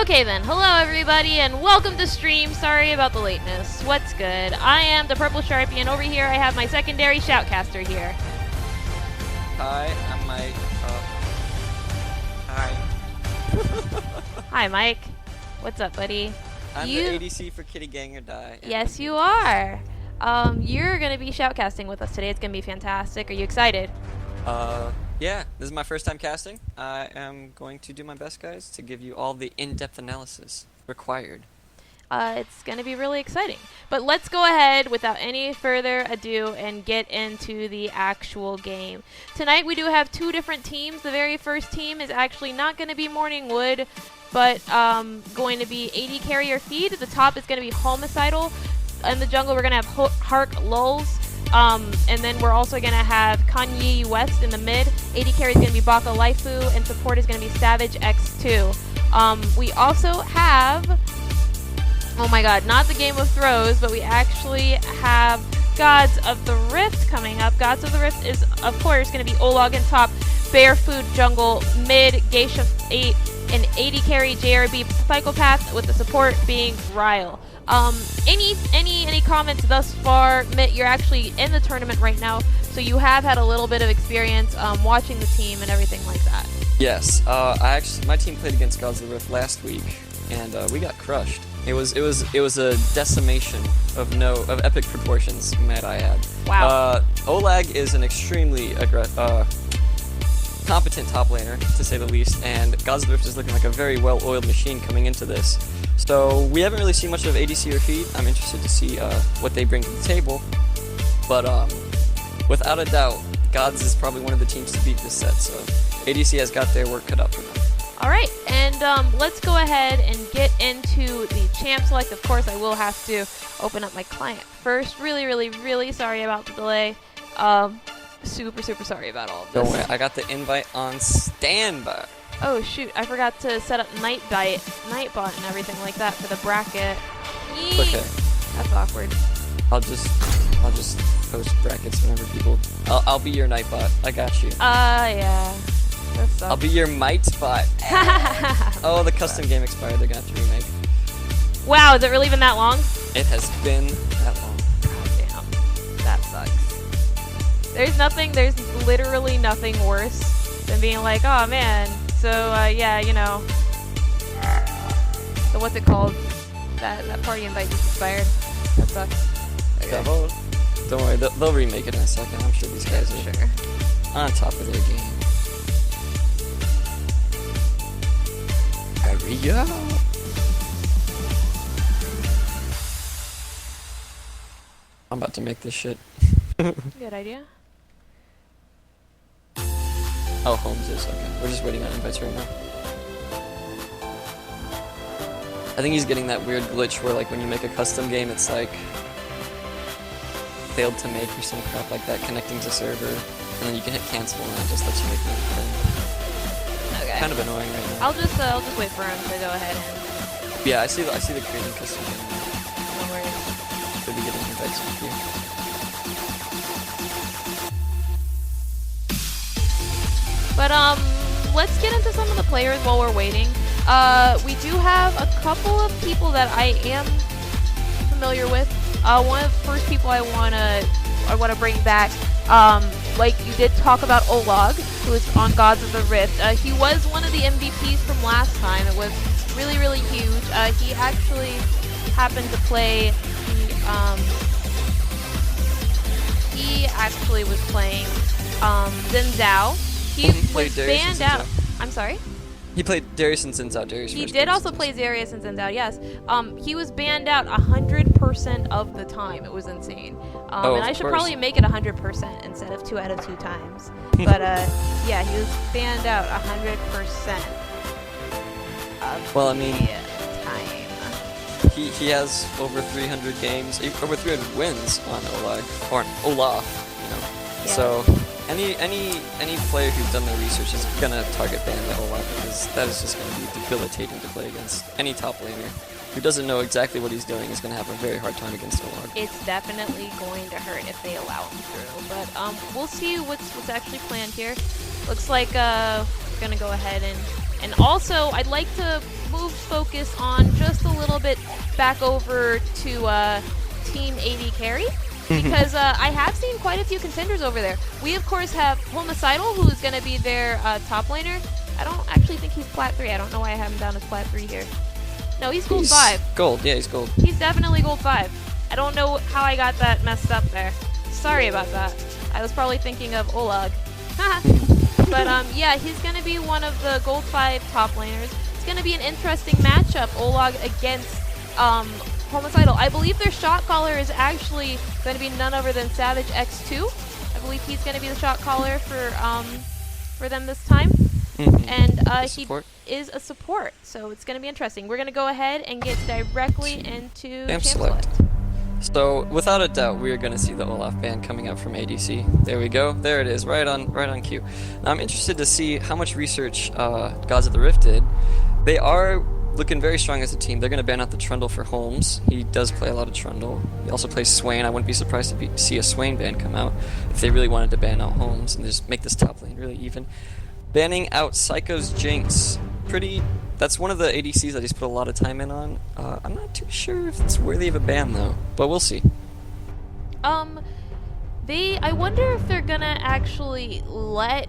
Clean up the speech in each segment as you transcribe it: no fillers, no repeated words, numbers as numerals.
Okay then, hello everybody and welcome to stream. Sorry about the lateness. What's good? I am DaPurpleSharpie and over here I have my secondary Shoutcaster here. Hi, I'm Mike. Hi. Hi Mike. What's up, buddy? I'm the ADC for Kitty Gang or Die. Yes, you are. You're going to be shoutcasting with us today. It's going to be fantastic. Are you excited? Yeah, this is my first time casting. I am going to do my best, guys, to give you all the in-depth analysis required. It's going to be really exciting. But let's go ahead without any further ado and get into the actual game. Tonight we do have two different teams. The very first team is actually not going to be Morningwood, but going to be AD carrier feed. At the top is going to be Holmesidal. In the jungle we're going to have Hark Lulz. And then we're also going to have KanYi West in the mid. AD carry is going to be Baka Laifu, and support is going to be Savage X2. We also have, oh my god, not the Game of Throws, but we actually have Gods of the Rift coming up. Gods of the Rift is, of course, going to be Olag in top, Bearfood jungle, mid, Geisha 8, and AD carry JRB Psychopath, with the support being Ryll. Any comments thus far? Myyt, you're actually in the tournament right now, so you have had a little bit of experience watching the team and everything like that. Yes, my team played against Gods of the Rift last week, and we got crushed. It was a decimation of epic proportions, might I add. Wow. Olag is an extremely competent top laner, to say the least, and Gods of the Rift is looking like a very well-oiled machine coming into this. So we haven't really seen much of ADC or feed. I'm interested to see what they bring to the table. But without a doubt, Gods is probably one of the teams to beat this set, so ADC has got their work cut out for them. Alright, and let's go ahead and get into the champ select. Of course, I will have to open up my client first. Really sorry about the delay. Super sorry about all of this. Don't worry, I got the invite on standby. Oh shoot, I forgot to set up Nightbot and everything like that for the bracket. Yee! Okay. That's awkward. I'll just post brackets whenever people. I'll be your Nightbot. I got you. Yeah. That sucks. I'll be your Myyt bot. Oh, the custom game expired. They're gonna have to remake. Wow, is it really been that long? It has been that long. God damn. That sucks. There's literally nothing worse than being like, oh man. So, yeah, you know. So what's it called? That party invite just expired. That sucks. Okay. Don't worry, they'll remake it in a second. I'm sure these guys are on top of their game. Hurry up! I'm about to make this shit. Good idea. Oh, Holmes is, okay. We're just waiting on invites right now. I think he's getting that weird glitch where, like, when you make a custom game, it's like failed to make or some crap like that, connecting to server, and then you can hit cancel and it just lets you make another thing. Okay. Kind of annoying right now. I'll just wait for him to go ahead and... Yeah, I see the creating custom game. No worries. Should be getting invites from here. But let's get into some of the players while we're waiting. We do have a couple of people that I am familiar with. One of the first people I wanna bring back, like you did talk about Olag, who is on Gods of the Rift. He was one of the MVPs from last time. It was really huge. He actually happened to play he actually was playing Xin Zhao. He was banned out. I'm sorry? He played Darius and Xin Zhao. He did also play Darius and Xin Zhao, yes. He was banned out 100% of the time. It was insane. And I should probably make it 100% instead of 2 out of 2 times. But yeah, he was banned out 100% of the time. He has over 300 games, over 300 wins on Olag, or Olaf, you know. Yeah. So any player who's done their research is gonna target ban the Olaf, because that is just gonna be debilitating to play against. Any top laner who doesn't know exactly what he's doing is gonna have a very hard time against Olag. It's definitely going to hurt if they allow him through, but we'll see what's actually planned here. Looks like we're gonna go ahead and And also, I'd like to move focus on just a little bit back over to Team AD Carry. Because I have seen quite a few contenders over there. We, of course, have Holmesidal, who is going to be their top laner. I don't actually think he's Plat 3. I don't know why I have him down as Plat 3 here. No, he's Gold 5. Gold, yeah, he's Gold. He's definitely Gold 5. I don't know how I got that messed up there. Sorry about that. I was probably thinking of Olag. But, yeah, he's going to be one of the Gold 5 top laners. It's going to be an interesting matchup, Olag against Holmesidal. I believe their shot caller is actually going to be none other than Savage X2. I believe he's going to be the shot caller for them this time. And he is a support, so it's going to be interesting. We're going to go ahead and get directly into Champ Select. So, without a doubt, we are going to see the Olaf ban coming up from ADC. There we go. There it is, right on cue. Now, I'm interested to see how much research Gods of the Rift did. They are looking very strong as a team. They're going to ban out the Trundle for Holmes. He does play a lot of Trundle. He also plays Swain. I wouldn't be surprised to see a Swain ban come out if they really wanted to ban out Holmes and just make this top lane really even. Banning out Psycho's Jinx. That's one of the ADCs that he's put a lot of time in on. I'm not too sure if it's worthy of a ban though, but we'll see. I wonder if they're gonna actually let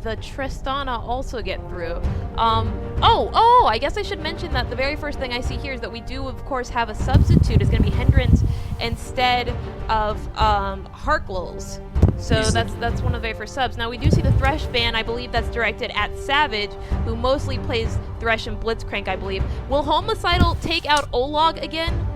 the Tristana also get through. I guess I should mention that the very first thing I see here is that we do, of course, have a substitute. It's going to be Hendrence instead of Harklels. So that's one of the very first subs. Now, we do see the Thresh ban. I believe that's directed at Savage, who mostly plays Thresh and Blitzcrank, I believe. Will Holmesidal take out Olag again?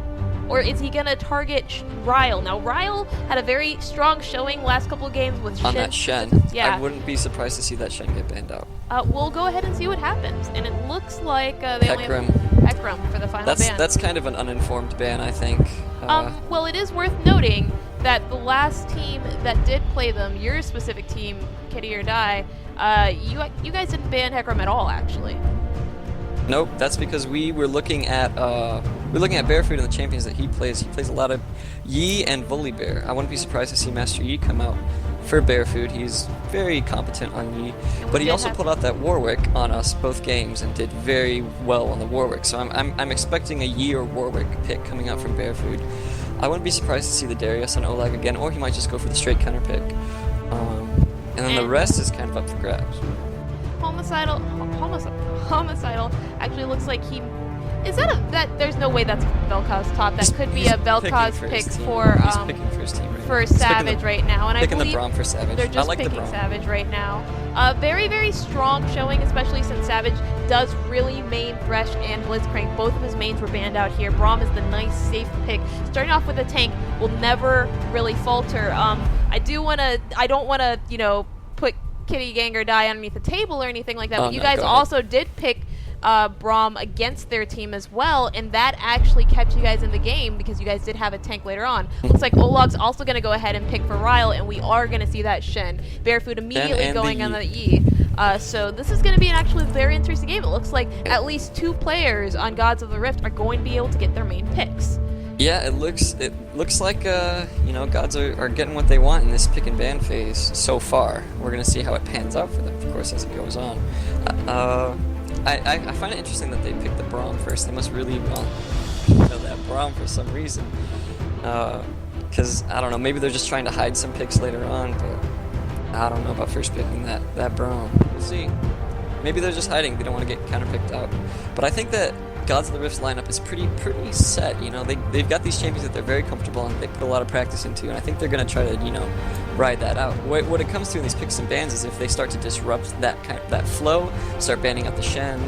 Or is he going to target Ryll? Now, Ryll had a very strong showing last couple of games with Shen. On that Shen. Yeah. I wouldn't be surprised to see that Shen get banned out. We'll go ahead and see what happens. And it looks like they only have Hecarim for the final ban. That's kind of an uninformed ban, I think. Well, it is worth noting that the last team that did play them, your specific team, Kitty or Die, you guys didn't ban Hecarim at all, actually. Nope, that's because we were looking at Bearfood and the champions that he plays. He plays a lot of Yi and Volibear. I wouldn't be surprised to see Master Yi come out for Bearfood. He's very competent on Yi, but he also pulled out that Warwick on us both games and did very well on the Warwick. So I'm expecting a Yi or Warwick pick coming out from Bearfood. I wouldn't be surprised to see the Darius on Olag again, or he might just go for the straight counter pick. And then the rest is kind of up for grabs. Homicidal actually looks like he... Is that there's no way that's Vel'Koz's top. That could be a Vel'Koz pick for Savage right now. And I believe the Braum for Savage. They're just picking Savage right now. Very, very strong showing, especially since Savage does really main Thresh and Blitzcrank. Both of his mains were banned out here. Braum is the nice, safe pick. Starting off with a tank will never really falter. I don't want to, put Kitty, Gang, or Die underneath the table or anything like that. But you guys also did pick Braum against their team as well, and that actually kept you guys in the game because you guys did have a tank later on. Looks like Olag's also going to go ahead and pick for Ryll, and we are going to see that Shen. Bearfood immediately going on the Yi. So this is going to be an actually very interesting game. It looks like at least 2 players on Gods of the Rift are going to be able to get their main picks. Yeah, it looks like Gods are getting what they want in this pick and ban phase so far. We're gonna see how it pans out for them, of course, as it goes on. I find it interesting that they picked the Braum first. They must really want that Braum for some reason. Because I don't know, maybe they're just trying to hide some picks later on. But I don't know about first picking that Braum. We'll see. Maybe they're just hiding. They don't want to get counterpicked out. But I think that Gods of the Rift's lineup is pretty set. They've got these champions that they're very comfortable on. They put a lot of practice into, and I think they're going to try to ride that out. What it comes to in these picks and bans is if they start to disrupt that flow, start banning out the Shen,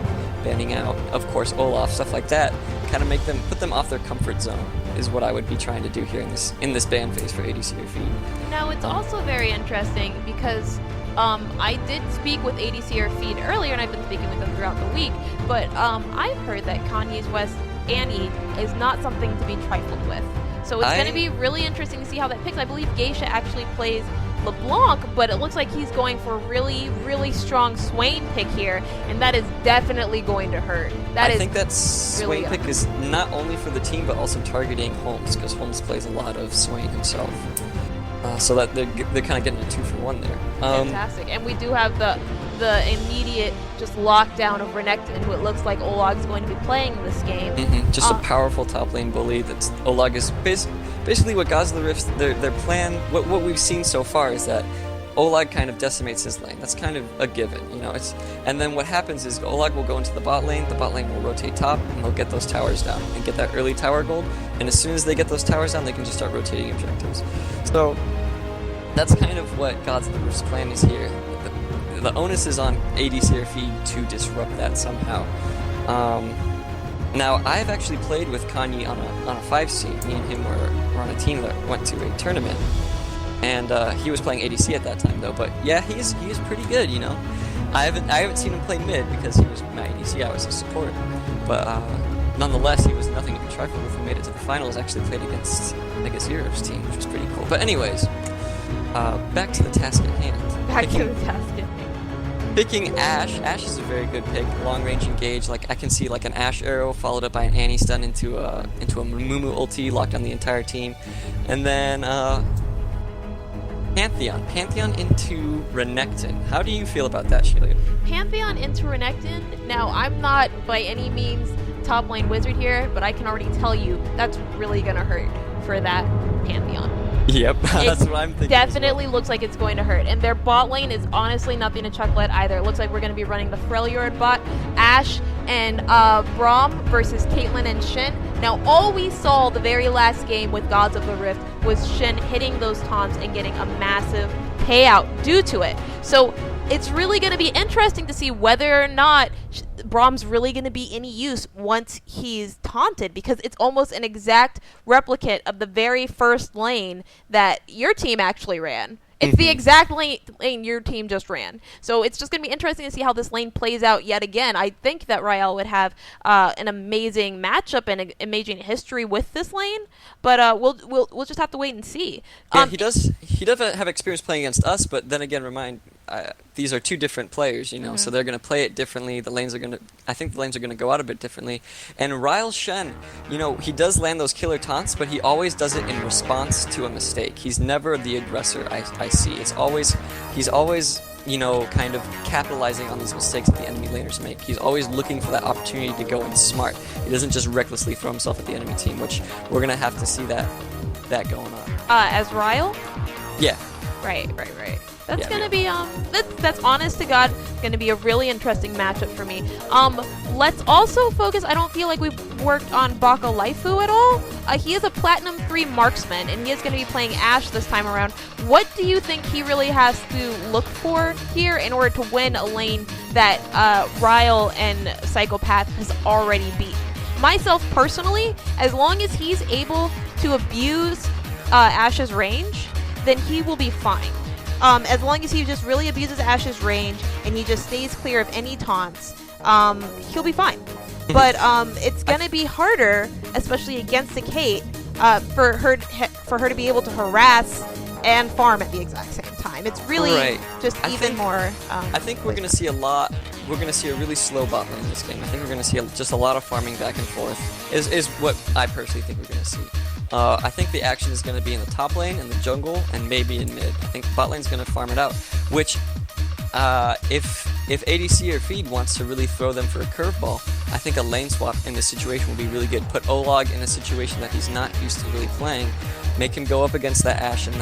banning out, of course, Olaf, stuff like that, kind of put them off their comfort zone is what I would be trying to do here in this ban phase for ADC or Feed. Now it's also very interesting because I did speak with ADC or Feed earlier, and I've been speaking with them throughout the week, but I've heard that KanYi's West Annie is not something to be trifled with. So it's going to be really interesting to see how that picks. I believe Geisha actually plays LeBlanc, but it looks like he's going for a really, really strong Swain pick here, and that is definitely going to hurt. I think that Swain pick is not only for the team, but also targeting Holmes, because Holmes plays a lot of Swain himself. So that they're kind of getting a 2-for-1 there. Fantastic. And we do have the the immediate just lockdown of Renekton, who it looks like Olag's going to be playing in this game. Just a powerful top lane bully. That's Olag is basically what Gods of the Rift, their plan, what we've seen so far is that Olag kind of decimates his lane. That's kind of a given, you know. And then what happens is Olag will go into the bot lane will rotate top, and they'll get those towers down and get that early tower gold. And as soon as they get those towers down, they can just start rotating objectives. So that's kind of what Gods of the Rift's plan is here. The onus is on ADC or Feed to disrupt that somehow. Now, I've actually played with KanYi on a 5 team. Me and him were on a team that went to a tournament. And he was playing ADC at that time, though. But yeah, he is pretty good, you know. I haven't seen him play mid because he was my ADC. I was his support. But nonetheless, he was nothing to be trifled with. He made it to the finals. Actually played against Zero's team, which was pretty cool. But anyways, back to the task at hand. Picking Ashe. Ashe is a very good pick. Long range engage. Like I can see like an Ashe arrow followed up by an Annie stun into a Mumu ulti, locked on the entire team, and then Pantheon into Renekton. How do you feel about that, Sheila? Pantheon into Renekton? Now, I'm not by any means top lane wizard here, but I can already tell you that's really going to hurt for that Pantheon. Yep, that's what I'm thinking. Definitely looks like it's going to hurt. And their bot lane is honestly nothing to chuckle at either. It looks like we're going to be running the Freljord bot, Ashe and Braum versus Caitlyn and Shin. Now, all we saw the very last game with Gods of the Rift was Shin hitting those taunts and getting a massive payout due to it. So it's really going to be interesting to see whether or not Braum's really going to be any use once he's taunted, because it's almost an exact replicate of the very first lane that your team actually ran. It's the exact lane your team just ran. So it's just going to be interesting to see how this lane plays out yet again. I think that Ryll would have an amazing matchup and an amazing history with this lane, but we'll just have to wait and see. Yeah, he does have experience playing against us, but then again, these are two different players, you know, so they're going to play it differently. I think the lanes are going to go out a bit differently. And Ryll Shen, you know, he does land those killer taunts, but he always does it in response to a mistake. He's never the aggressor, I see. He's always, you know, kind of capitalizing on these mistakes that the enemy laners make. He's always looking for that opportunity to go in smart. He doesn't just recklessly throw himself at the enemy team, which we're going to have to see that going on. As Ryll? Yeah. Right. That's gonna be that's honest to God gonna be a really interesting matchup for me. Let's also focus. I don't feel like we've worked on Baka Laifu at all. He is a Platinum 3 marksman, and he is gonna be playing Ashe this time around. What do you think he really has to look for here in order to win a lane that Ryll and Psychopath has already beat? Myself personally, as long as he's able to abuse Ashe's range, then he will be fine. As long as he just really abuses Ashe's range and he just stays clear of any taunts, he'll be fine. But it's gonna be harder, especially against the Kate, for her to be able to harass and farm at the exact same time. It's really just more. I think we're gonna see a lot. We're gonna see a really slow bot lane in this game. I think we're gonna see just a lot of farming back and forth. Is what I personally think we're gonna see. I think the action is going to be in the top lane, in the jungle, and maybe in mid. I think bot lane's going to farm it out, which if ADC or Feed wants to really throw them for a curveball, I think a lane swap in this situation will be really good. Put Olag in a situation that he's not used to really playing, make him go up against that Ashe and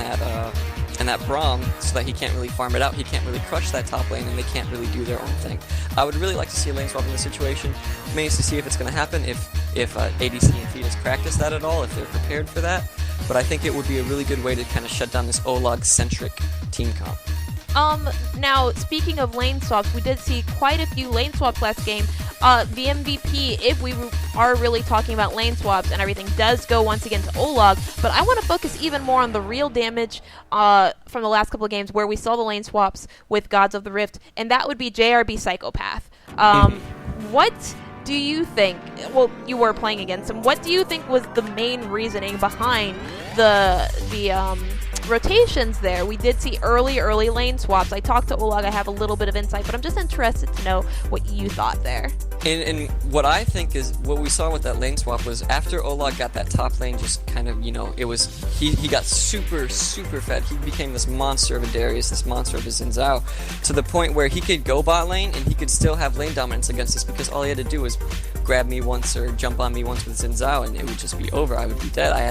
that Braum so that he can't really farm it out, he can't really crush that top lane, and they can't really do their own thing. I would really like to see a lane swap in this situation, mainly to see if it's going to happen, if ADC and Feed has practiced that at all, if they're prepared for that. But I think it would be a really good way to kind of shut down this Olag-centric team comp. Now, speaking of lane swaps, we did see quite a few lane swaps last game. The MVP, if we are really talking about lane swaps and everything, does go once again to Olag, but I want to focus even more on the real damage from the last couple of games where we saw the lane swaps with Gods of the Rift, and that would be JRB Psychopath. What do you think, well, you were playing against him, what do you think was the main reasoning behind the rotations there? We did see early lane swaps. I talked to Olag, I have a little bit of insight, but I'm just interested to know what you thought there. And what I think is what we saw with that lane swap was after Olag got that top lane, just kind of, you know, it was he got super fed. He became this monster of a Darius, this monster of a Xin Zhao, to the point where he could go bot lane and he could still have lane dominance against us because all he had to do was grab me once or jump on me once with Xin Zhao and it would just be over. I would be dead. I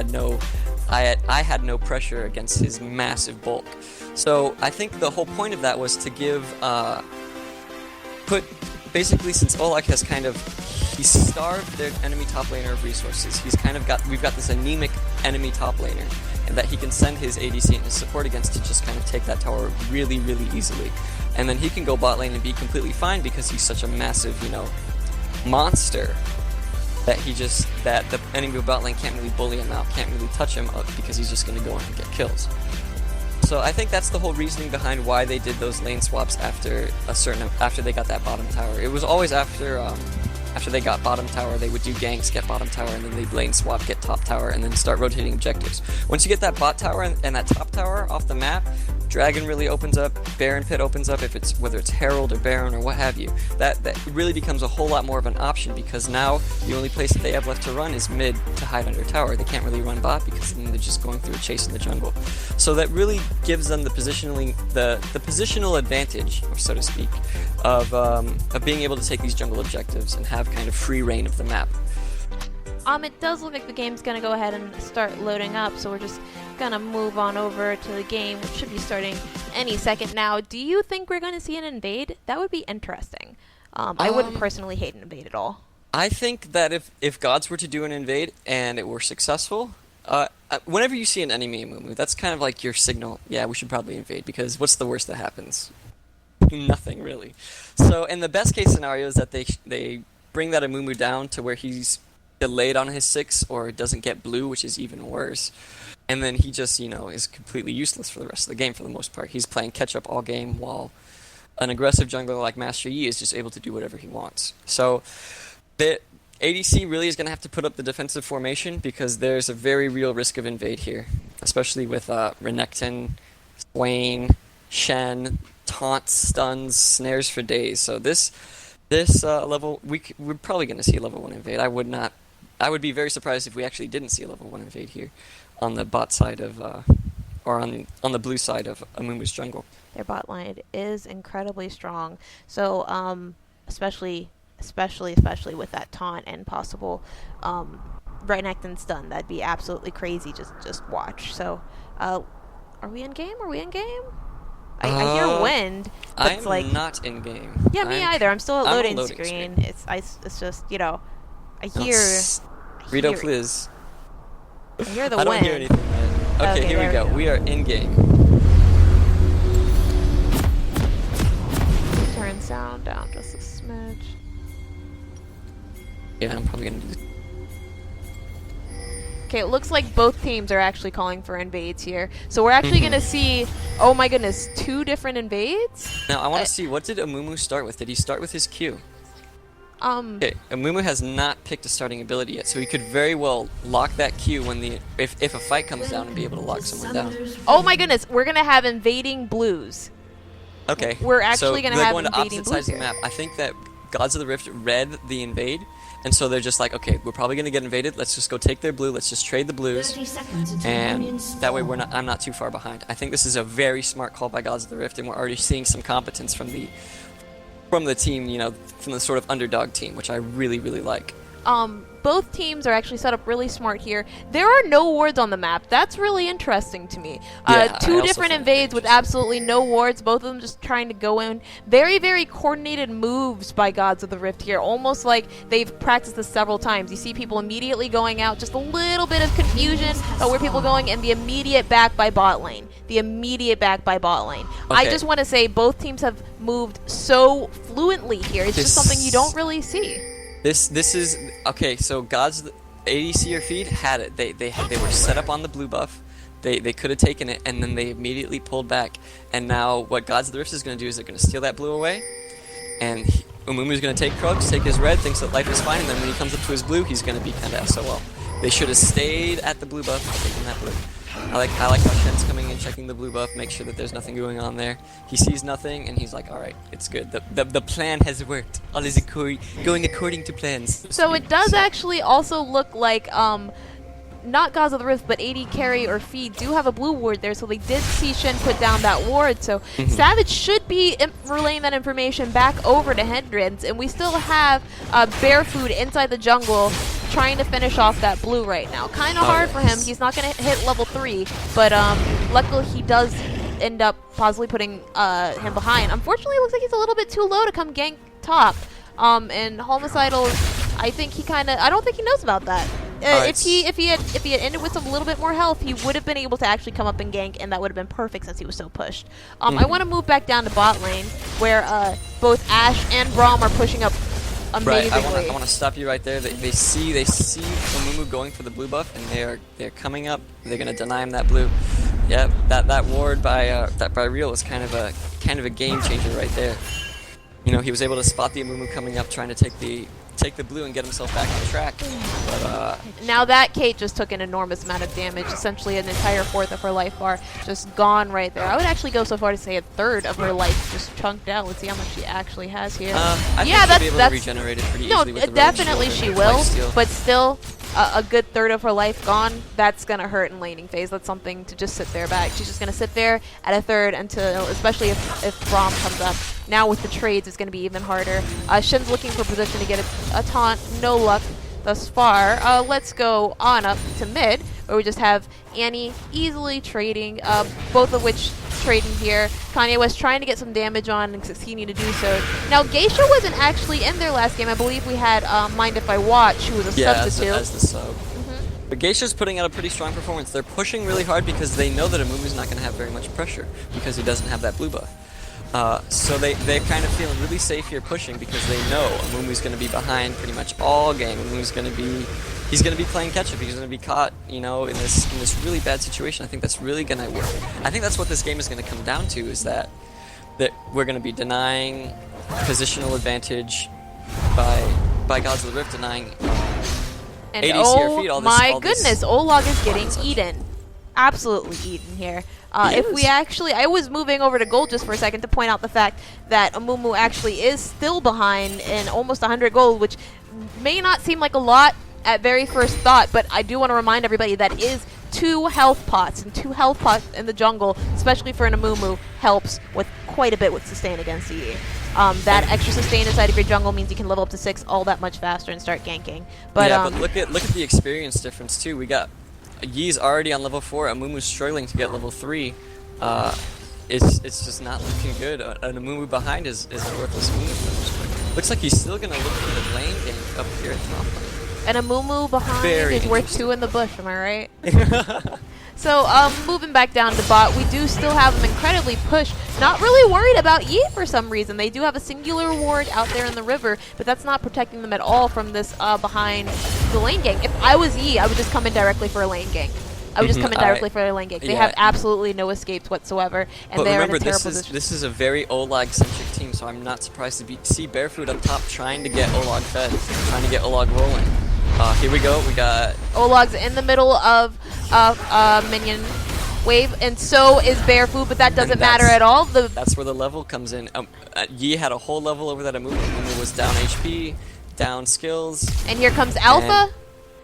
had no pressure against his massive bulk. So I think the whole point of that was to give basically, since Olag has he's starved their enemy top laner of resources, we've got this anemic enemy top laner, and that he can send his ADC and his support against to just kind of take that tower really, really easily. And then he can go bot lane and be completely fine because he's such a massive, you know, monster that that the enemy bot lane can't really bully him out, can't really touch him up because he's just going to go in and get kills. So I think that's the whole reasoning behind why they did those lane swaps after they got that bottom tower. It was always after they got bottom tower, they would do ganks, get bottom tower, and then they'd lane swap, get top tower, and then start rotating objectives. Once you get that bot tower and that top tower off the map, Dragon really opens up, Baron Pit opens up, whether it's Herald or Baron or what have you. That really becomes a whole lot more of an option because now the only place that they have left to run is mid to hide under tower. They can't really run bot because then they're just going through a chase in the jungle. So that really gives them the positional advantage, so to speak, of being able to take these jungle objectives and have kind of free reign of the map. It does look like the game's gonna go ahead and start loading up, so we're just gonna move on over to the game, which should be starting any second now. Do you think we're gonna see an invade? That would be interesting. I wouldn't personally hate an invade at all. I think that if gods were to do an invade and it were successful, whenever you see an enemy Amumu, that's kind of like your signal, yeah, we should probably invade, because what's the worst that happens? Nothing, really. So, in the best case scenario is that they bring that Amumu down to where he's delayed on his 6 or doesn't get blue, which is even worse. And then he just, you know, is completely useless for the rest of the game for the most part. He's playing catch-up all game while an aggressive jungler like Master Yi is just able to do whatever he wants. So the ADC really is going to have to put up the defensive formation because there's a very real risk of invade here, especially with Renekton, Swain, Shen, taunts, stuns, snares for days. So this level, we're probably going to see a level 1 invade. I would be very surprised if we actually didn't see a level 1 invade here on the bot side of, or on the blue side of Amumu's jungle. Their bot line is incredibly strong. So, especially with that taunt and possible Renekton stun, that'd be absolutely crazy. Just watch. So, are we in game? I hear wind. But it's like, not in game. Yeah, me either. I'm still at loading screen. It's just, you know, I hear. Redo, please. I hear the wind. I don't hear anything, man. Okay, here we go. We are in game. Turn sound down just a smidge. Yeah, I'm probably gonna do this. Okay, it looks like both teams are actually calling for invades here. So we're actually going to see, oh my goodness, 2 different invades? Now, I want to see, what did Amumu start with? Did he start with his Q? Okay, Amumu has not picked a starting ability yet, so he could very well lock that Q when if a fight comes down and be able to lock someone down. Oh my goodness, we're going to have invading blues. Okay. We're actually going to have invading invading opposite blues sides of the map. I think that Gods of the Rift read the invade, and so they're just like, okay, we're probably going to get invaded. Let's just go take their blue. Let's just trade the blues, and that way I'm not too far behind. I think this is a very smart call by Gods of the Rift, and we're already seeing some competence from the team, you know, from the sort of underdog team, which I really, really like. Both teams are actually set up really smart here. There are no wards on the map. That's really interesting to me. Yeah, 2 different invades with absolutely no wards, both of them just trying to go in. Very, very coordinated moves by Gods of the Rift here, almost like they've practiced this several times. You see people immediately going out, just a little bit of confusion about where people are going, and the immediate back by bot lane. Okay. I just want to say both teams have moved so fluently here. It's just something you don't really see. This is okay. So God's ADC or feed had it. They were set up on the blue buff. They could have taken it, and then they immediately pulled back. And now what Gods of the Rift is going to do is they're going to steal that blue away, and Umumu's going to take Krugs, take his red, thinks that life is fine, and then when he comes up to his blue, he's going to be kind of SOL. They should have stayed at the blue buff and taken that blue. I like how Shen's coming in, checking the blue buff, make sure that there's nothing going on there. He sees nothing, and he's like, all right, it's good. The plan has worked. All is going according to plans. So it does actually also look like not Gods of the Rift, but AD Carry or Feed do have a blue ward there, so they did see Shen put down that ward, so Savage should be relaying that information back over to Hendrence, and we still have Bearfood inside the jungle trying to finish off that blue right now. Kind of hard for him. He's not going to hit level 3, but luckily he does end up possibly putting him behind. Unfortunately, it looks like he's a little bit too low to come gank top, and Holmesidal, I think he kind of, I don't think he knows about that. If he had ended with a little bit more health, he would have been able to actually come up and gank, and that would have been perfect since he was so pushed. I want to move back down to bot lane, where both Ashe and Braum are pushing up amazingly. Right, I want to stop you right there. They see Amumu going for the blue buff, and they're coming up. They're gonna deny him that blue. Yeah, that ward by Ryll is kind of a game changer right there. You know, he was able to spot the Amumu coming up, trying to take the blue and get himself back on track. But now that Kate just took an enormous amount of damage, essentially an entire fourth of her life bar just gone right there. I would actually go so far to say a third of her life just chunked out. Let's see how much she actually has here. I think she'll be able to regenerate it pretty easily with the definitely she will, but still a good third of her life gone. That's gonna hurt in laning phase. That's something to just sit there back. She's just gonna sit there at a third until, especially if Braum comes up. Now with the trades, it's gonna be even harder. Shen's looking for position to get a taunt. No luck thus far. Let's go on up to mid, where we just have Annie easily trading, both of which trading here. KanYi was trying to get some damage on and succeeding to do so. Now Geisha wasn't actually in their last game. I believe we had Mind If I Watch, who was a substitute. As the sub. But Geisha's putting out a pretty strong performance. They're pushing really hard because they know that Amumu's not going to have very much pressure because he doesn't have that blue buff. So they're kind of feeling really safe here pushing because they know Amumu's going to be behind pretty much all game. Amumu's going to be playing catch up. He's going to be caught, you know, in this really bad situation. I think that's really going to work. I think that's what this game is going to come down to, is that we're going to be denying positional advantage by Gods of the Rift, denying and ADC or feed. My goodness, Olag is getting eaten. Absolutely eaten here. If we actually, I was moving over to gold just for a second to point out the fact that Amumu actually is still behind in almost 100 gold, which may not seem like a lot at very first thought, but I do want to remind everybody that is 2 health pots, and 2 health pots in the jungle, especially for an Amumu, helps with quite a bit with sustain against EE. That extra sustain inside of your jungle means you can level up to 6 all that much faster and start ganking. But, yeah, but look at the experience difference too. We got Yi's already on level 4. Amumu's struggling to get level 3. It's just not looking good. An Amumu behind is a worthless move. Looks like he's still gonna look for the lane game up here at top lane. And Amumu behind is worth 2 in the bush. Am I right? So, moving back down to bot, we do still have them incredibly pushed. Not really worried about Yi for some reason. They do have a singular ward out there in the river, but that's not protecting them at all from this behind the lane gank. If I was Yi, I would just come in directly for a lane gank. I would just come in directly for a lane gank. They have absolutely no escapes whatsoever, and they're in a terrible position. This is a very Olag-centric team, so I'm not surprised to see Bearfood up top trying to get Olag fed, trying to get Olag rolling. Here we go. We got Olag's in the middle of minion wave, and so is Bearfood, but that doesn't matter at all. That's where the level comes in. Yi had a whole level over that Amumu. Amumu was down HP, down skills. And here comes Alpha.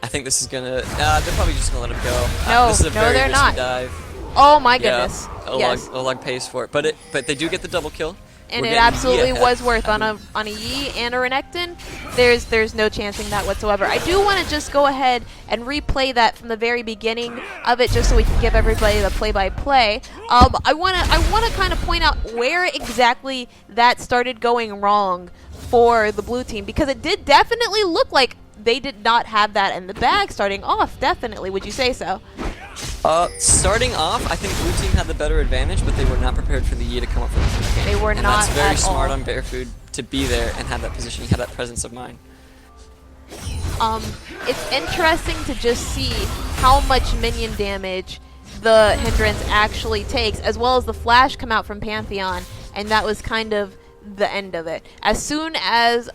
I think this is gonna. They're probably just gonna let him go. No, this is a very they're risky not. Dive. Oh my goodness! Olag pays for it, but they do get the double kill. And it absolutely was worth on a Yi and a Renekton. There's no chancing that whatsoever. I do want to just go ahead and replay that from the very beginning of it, just so we can give everybody the play-by-play. I want to kind of point out where exactly that started going wrong for the blue team, because it did definitely look like they did not have that in the bag starting off. Definitely, would you say so? Starting off, I think blue team had the better advantage, but they were not prepared for the Yi to come up with the game. They were not at all. And that's very smart on Bearfood to be there and have that positioning, have that presence of mind. It's interesting to just see how much minion damage the Hendrence actually takes, as well as the flash come out from Pantheon, and that was kind of the end of it. As soon as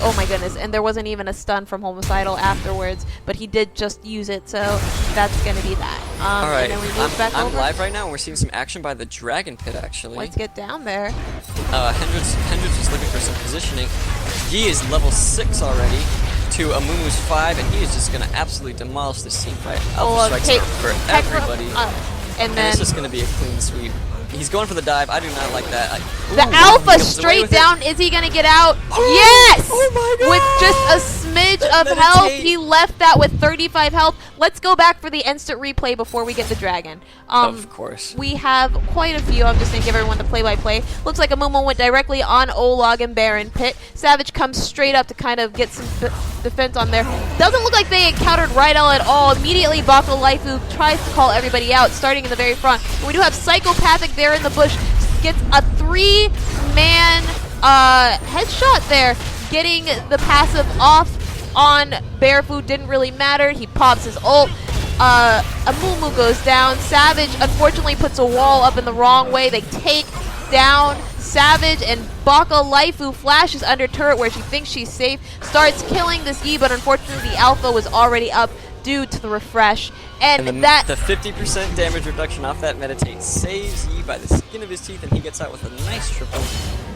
Oh my goodness, and there wasn't even a stun from Holmesidal afterwards, but he did just use it, so that's going to be that. Alright, and then we move back I'm over. live right now, and we're seeing some action by the Dragon Pit, actually. Let's get down there. Hendrence is looking for some positioning. He is level 6 already to Amumu's 5, and he is just going to absolutely demolish this team fight. Alpha strikes for everybody. And then it's just going to be a clean sweep. He's going for the dive. I do not like that. The Alpha straight down. Is he going to get out? Yes! Oh my god! With just a smidge of health, he left that with 35 health. Let's go back for the instant replay before we get the dragon. Of course. We have quite a few. I'm just going to give everyone the play-by-play. Looks like Amumu went directly on Olag and Baron Pit. Savage comes straight up to kind of get some defense on there. Doesn't look like they encountered Ryll at all. Immediately, Baka Laifu tries to call everybody out, starting in the very front. And we do have Psychopathic there in the bush. Gets a 3-man headshot there, getting the passive off on Bearfood. Didn't really matter. He pops his ult. Amumu goes down. Savage unfortunately puts a wall up in the wrong way. They take down Savage, and Baka Laifu flashes under turret where she thinks she's safe. Starts killing this Yi, but unfortunately the Alpha was already up due to the refresh. And the 50% damage reduction off that meditate saves Yi by the skin of his teeth, and he gets out with a nice triple.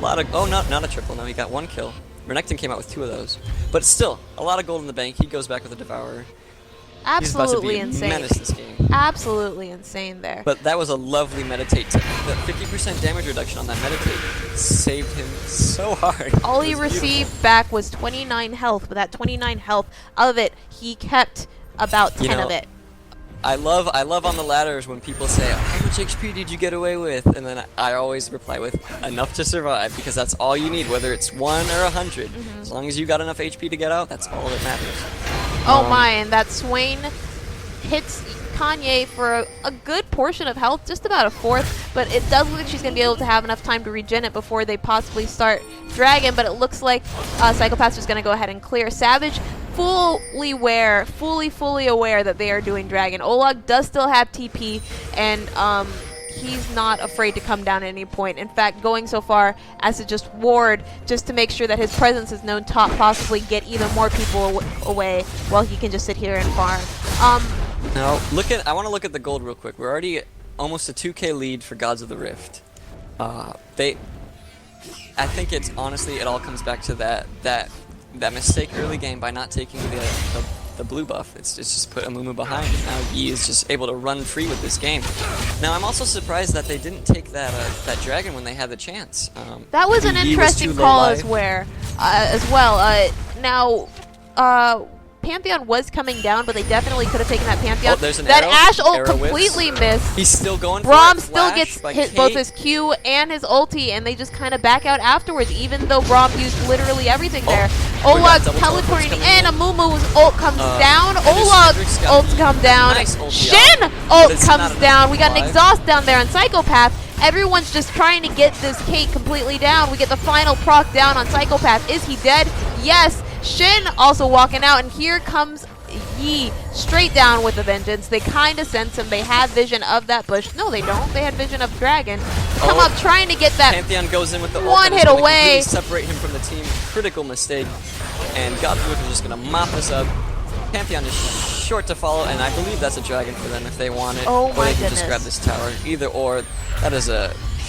Not a triple. No, he got 1 kill. Renekton came out with 2 of those. But still, a lot of gold in the bank. He goes back with a Devourer. Absolutely He's about to be insane. a menace this game. Absolutely insane there. But that was a lovely meditate. The 50% damage reduction on that meditate saved him so hard. All he received back was 29 health, but that 29 health of it, he kept about 10 of it. I love on the ladders when people say, how much HP did you get away with? And then I always reply with, enough to survive, because that's all you need, whether it's 1 or 100. As long as you got enough HP to get out, that's all that matters. Oh my, and that Swain hits KanYi for a good portion of health, just about a 4th, but it does look like she's going to be able to have enough time to regen it before they possibly start Dragon, but it looks like Psychopathic is going to go ahead and clear. Savage fully aware that they are doing Dragon. Olag does still have TP, and he's not afraid to come down at any point. In fact, going so far as to just ward, just to make sure that his presence is known to possibly get even more people away while he can just sit here and farm. Now, I want to look at the gold real quick. We're already almost a 2k lead for Gods of the Rift. I think it's honestly, it all comes back to that mistake early game by not taking the blue buff. It's just put Amumu behind, and now Yi is just able to run free with this game. Now, I'm also surprised that they didn't take that dragon when they had the chance. That was an interesting call as well. Pantheon was coming down, but they definitely could have taken that Pantheon. Oh, there's an that arrow. Ash ult Arrow completely missed. He's still going for Braum it. still gets hit both his Q and his ulti, and they just kind of back out afterwards, even though Braum used literally everything there. Olag's teleporting in. Amumu's ult comes down. Olag's ult comes down. Nice Shin ult comes down. We got an exhaust down there on Psychopath. Everyone's just trying to get this Kate completely down. We get the final proc down on Psychopath. Is he dead? Yes. Shin also walking out, and here comes Yi straight down with a vengeance. They kind of sense him. They have vision of that bush. No, they don't. They had vision of Dragon. Come up trying to get that Pantheon goes in with the one hit away. Separate him from the team. Critical mistake. And Gods of the Rift is just going to mop us up. Pantheon is short to follow, and I believe that's a dragon for them if they want it. Oh my or they can goodness. just grab this tower. Either or. That is a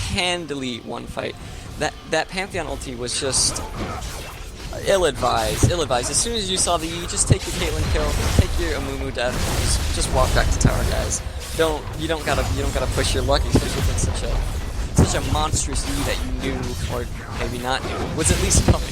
handily won fight. That Pantheon ulti was just ill-advised. As soon as you saw the E, just take your Caitlyn kill, take your Amumu death, and just walk back to tower, guys. You don't gotta push your luck, especially with such a monstrous E that you knew, or maybe not knew, was at least coming.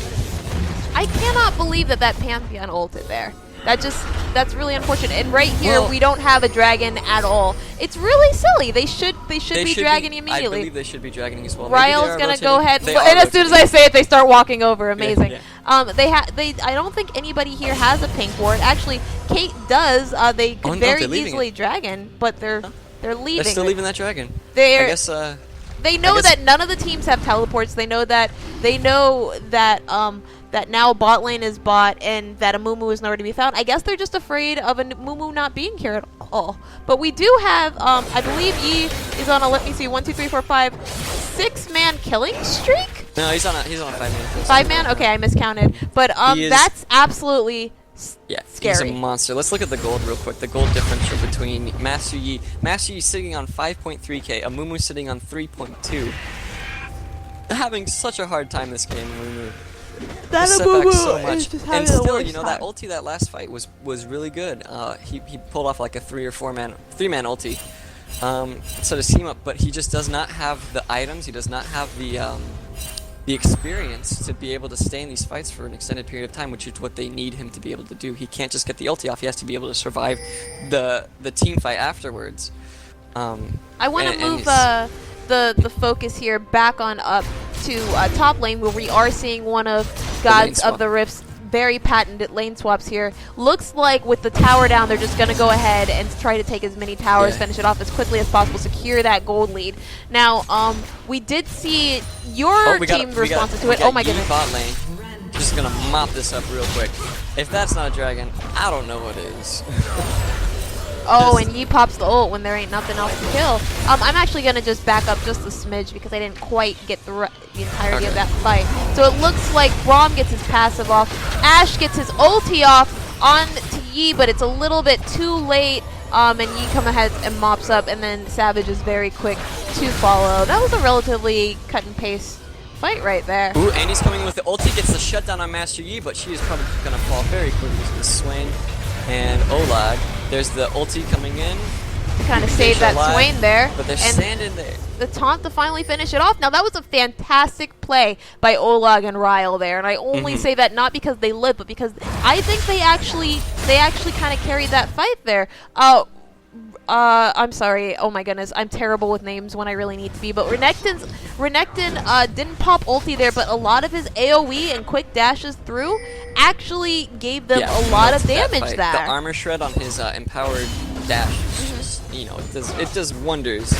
I cannot believe that Pantheon ulted there. That's really unfortunate. And right here, we don't have a dragon at all. It's really silly. They should be dragoning immediately. I believe they should be dragoning as well. Ryll's gonna go ahead, and as soon as I say it, they start walking over. Amazing. Yeah. I don't think anybody here has a pink ward. Actually, Kate does. They could very easily dragon, but they're leaving. They're still leaving that dragon. I guess. They know that none of the teams have teleports. They know that that now bot lane is bot and that Amumu is nowhere to be found. I guess they're just afraid of a Amumu not being here at all. But we do have, I believe Yi is on a, let me see, 1, 2, 3, 4, 5, 6-man killing streak? No, he's on a 5-man kill streak. 5-man? Okay, I miscounted. But that's absolutely scary. He's a monster. Let's look at the gold real quick. The gold differential between Master Yi. Master Yi sitting on 5.3k, Amumu sitting on 3.2. Having such a hard time this game, Amumu. That Amumu so much. Is And still, you know, that ulti that last fight was really good. He pulled off like a 3 or 4-man, 3-man ulti. So to team up, but he just does not have the items. He does not have the experience to be able to stay in these fights for an extended period of time, which is what they need him to be able to do. He can't just get the ulti off. He has to be able to survive the team fight afterwards. I want to move the focus here back on up to top lane, where we are seeing one of Gods of the Rift's very patented lane swaps here. Looks like with the tower down, they're just going to go ahead and try to take as many towers, finish it off as quickly as possible, secure that gold lead. Now, we did see your team responses to it. Oh my goodness. Bot lane. Just going to mop this up real quick. If that's not a dragon, I don't know what is. Oh, and Yi pops the ult when there ain't nothing else to kill. I'm actually going to just back up just a smidge because I didn't quite get the entirety of that fight. So it looks like Braum gets his passive off. Ashe gets his ulti off on to Yi, but it's a little bit too late. And Yi comes ahead and mops up, and then Savage is very quick to follow. That was a relatively cut and paste fight right there. Ooh, and he's coming with the ulti, gets the shutdown on Master Yi, but she is probably going to fall very quickly to the Swain and Olag. There's the ulti coming in. Kind of saved that Swain there. But they're standing there. The taunt to finally finish it off. Now that was a fantastic play by Olag and Ryll there, and I only say that not because they live, but because I think they actually kind of carried that fight there. I'm sorry. Oh my goodness, I'm terrible with names when I really need to be. But Renekton didn't pop ulti there, but a lot of his AOE and quick dashes through actually gave them a lot of damage there. The armor shred on his empowered dash, is just, you know, it does wonders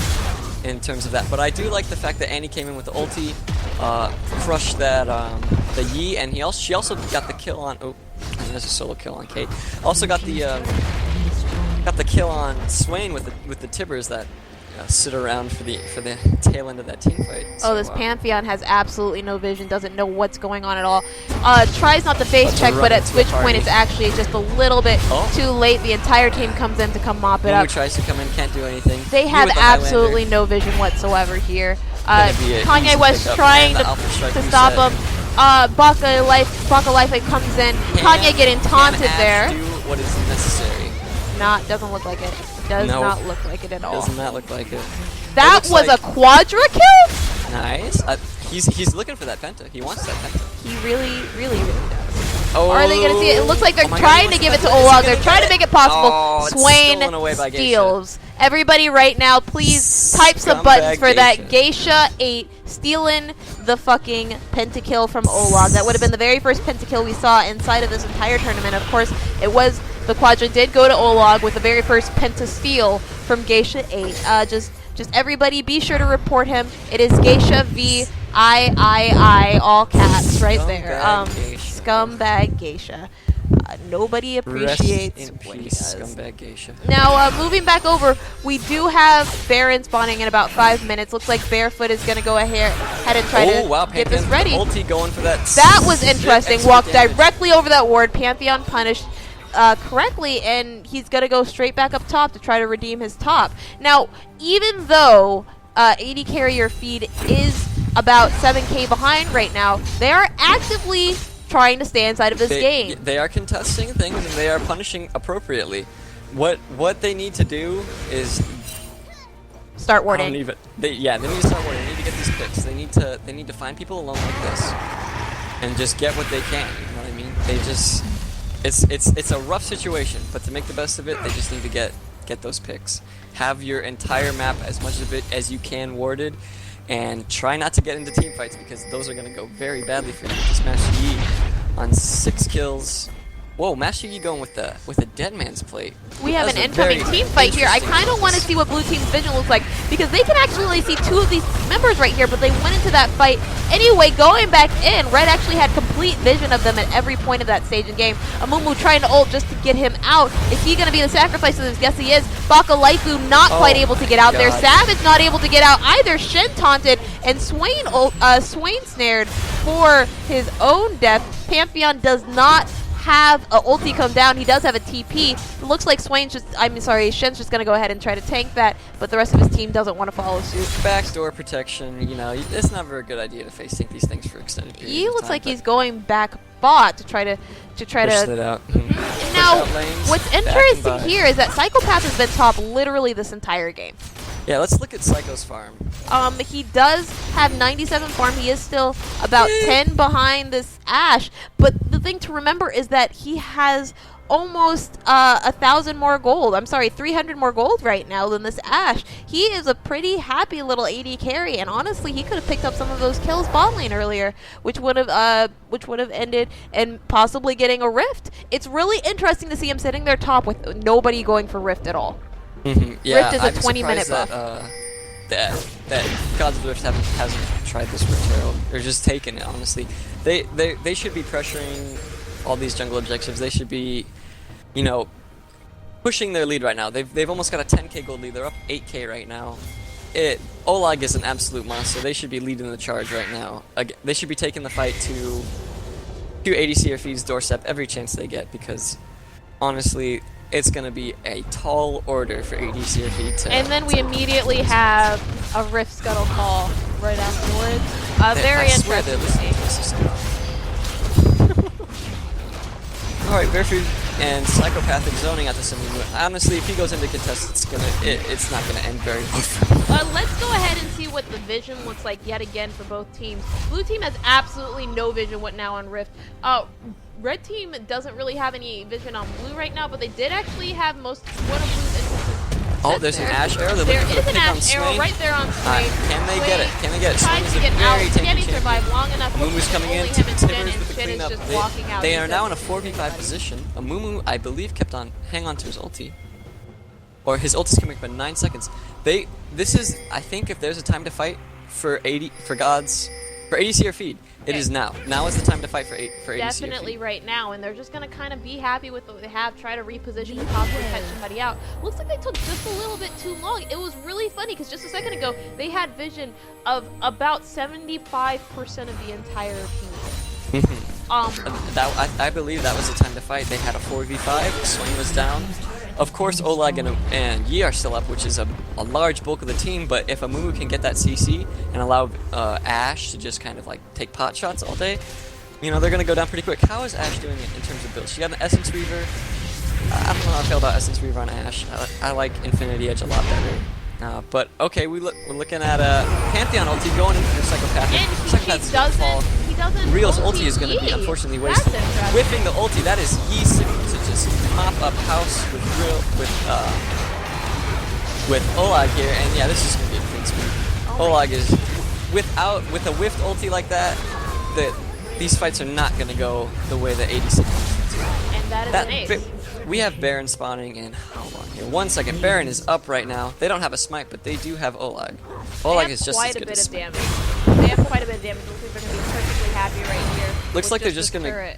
in terms of that. But I do like the fact that Annie came in with the ulti, crushed that the Yi, and she also got the kill on. Oh, and there's a solo kill on Kate. Also got the kill on Swain with the Tibbers that sit around for the tail end of that team fight. So, this Pantheon has absolutely no vision, doesn't know what's going on at all. Tries not to face check, but at switch point it's actually just a little bit too late. The entire team comes in to come mop it up. Who tries to come in, can't do anything. They have absolutely no vision whatsoever here. KanYi was trying to stop him. Baka Life comes in. KanYi getting taunted there. Do what is necessary. Doesn't look like it. Does not look like it at all. Does not look like it. That was a quadra kill? Nice. He's looking for that penta. He wants that penta. He really, really, really does. Oh, are they going to see it? It looks like they're trying to give it to Olag. They're trying to make it possible. Oh, Swain steals. Everybody right now, please type some buttons for that. Geisha 8 stealing the fucking pentakill from Olag. That would have been the very first pentakill we saw inside of this entire tournament. Of course, it was the quadrant did go to Olag with the very first penta steal from Geisha 8. Just everybody be sure to report him. It is Geisha VIII, all caps right there. Scumbag Geisha. Nobody appreciates what he does. Scumbag Geisha. Now, moving back over, we do have Baron spawning in about 5 minutes. Looks like Bearfoot is going to go ahead and try to get this ready. Ulti going for that. That was interesting. Walked directly over that ward. Pantheon punished correctly, and he's going to go straight back up top to try to redeem his top. Now, even though AD carrier feed is about 7k behind right now, they are actively trying to stay inside of this game. They are contesting things, and they are punishing appropriately. What they need to do is start warding. They need to start warding. They need to get these picks. They need to find people alone like this and just get what they can. You know what I mean? They just it's a rough situation, but to make the best of it, they just need to get those picks. Have your entire map, as much of it as you can, warded. And try not to get into team fights, because those are going to go very badly for you. Just Master Yi on 6 kills. Whoa, Master Yi going with a dead man's plate. We have That's an a incoming very team fight here. I interesting kind of want to see what blue team's vision looks like because they can actually see two of these members right here, but they went into that fight anyway. Going back in, Red actually had complete vision of them at every point of that stage in game. Amumu trying to ult just to get him out. Is he going to be the sacrifice of this? Yes, he is. Baka Laifu not quite able to get out there. Savage not able to get out either. Shen taunted and Swain snared for his own death. Pantheon does not have a ulti come down. He does have a TP. It looks like Shen's just going to go ahead and try to tank that, but the rest of his team doesn't want to follow suit. Backdoor protection, you know, it's never a good idea to face tank these things for extended periods He of looks time, like he's going back bot to try to push that out. Now, what's interesting here is that Psychopath has been top literally this entire game. Yeah, let's look at Psycho's farm. He does have 97 farm. He is still about 10 behind this Ashe. But the thing to remember is that he has almost 1,000 more gold. I'm sorry, 300 more gold right now than this Ashe. He is a pretty happy little AD carry, and honestly, he could have picked up some of those kills bot lane earlier, which would have ended and possibly getting a rift. It's really interesting to see him sitting there top with nobody going for rift at all. Yeah, Rift is a 20-minute buff. That Gods of the Rift hasn't tried this Rift Herald. They're just taking it, honestly. They should be pressuring all these jungle objectives. They should be, you know, pushing their lead right now. They've almost got a 10k gold lead. They're up 8k right now. Olag is an absolute monster. They should be leading the charge right now. They should be taking the fight to ADC or Feed's doorstep every chance they get, because honestly, it's going to be a tall order for ADC or Feed to... And then we immediately have a Rift Scuttle call right afterwards. Very interesting to see. Alright, Bearfood and Psychopathic zoning at the Amumu. Honestly, if he goes into contest, it's not going to end very well. Let's go ahead and see what the vision looks like yet again for both teams. Blue team has absolutely no vision now on Rift. Red team doesn't really have any vision on blue right now, but they did actually have one of blue's instances. Oh, there's an Ashe arrow. There is an Ashe arrow right there on Sway. Can they get it? Can they get it? Tries to get out. Can he survive long enough? Amumu's coming in. Him and Tibbers Shen, with the Shen is cleanup. just walking out. They are now in a 4v5 position. Amumu, I believe, kept on hang on to his ulti. Or his ult is coming up in 9 seconds. This is, I think, if there's a time to fight for ADC or Feed, it is now. Now is the time to fight for ADC. Definitely right now, and they're just going to kind of be happy with what they have, try to reposition and possibly catch somebody out. Looks like they took just a little bit too long. It was really funny because just a second ago, they had vision of about 75% of the entire team. I believe that was the time to fight. They had a 4v5, Swing was down. Of course, Olag and Yi are still up, which is a large bulk of the team, but if Amumu can get that CC and allow Ashe to just kind of like take pot shots all day, you know, they're going to go down pretty quick. How is Ashe doing it in terms of builds? She got an Essence Weaver. I don't know how I feel about Essence Weaver on Ashe. I like Infinity Edge a lot better. But okay, we're looking at Pantheon ulti going into the Psychopathic. Ryll's ulti is going to be unfortunately wasted. Whiffing the ulti, that is Yi to just mop up house with Ryll, with Olag here, and yeah, this is going to be a clean sweep. Olag is with a whiffed ulti like that. These fights are not going to go the way the ADC wants. And that is an ace. We have Baron spawning in how long here? 1 second. Baron is up right now. They don't have a smite, but they do have Olag. Olag is just as good as smite. They have quite a bit of damage. Looks like they're going to be perfectly happy right here. Looks like they're just going to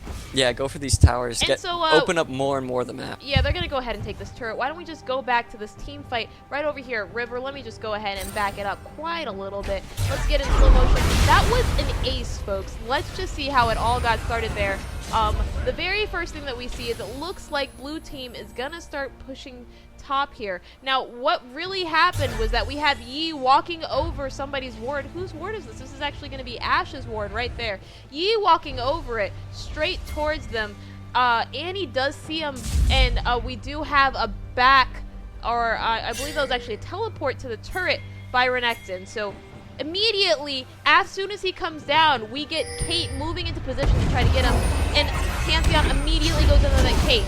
go for these towers, open up more and more of the map. Yeah, they're going to go ahead and take this turret. Why don't we just go back to this team fight right over here at River. Let me just go ahead and back it up quite a little bit. Let's get in slow motion. That was an ace, folks. Let's just see how it all got started there. The very first thing that we see is it looks like blue team is going to start pushing top here. Now, what really happened was that we have Yi walking over somebody's ward. Whose ward is this? This is actually going to be Ashe's ward right there. Yi walking over it straight towards them. Annie does see him, and we do have a back, or I believe that was actually a teleport to the turret by Renekton. So immediately, as soon as he comes down, we get Kate moving into position to try to get him, and Pantheon immediately goes into that Kate.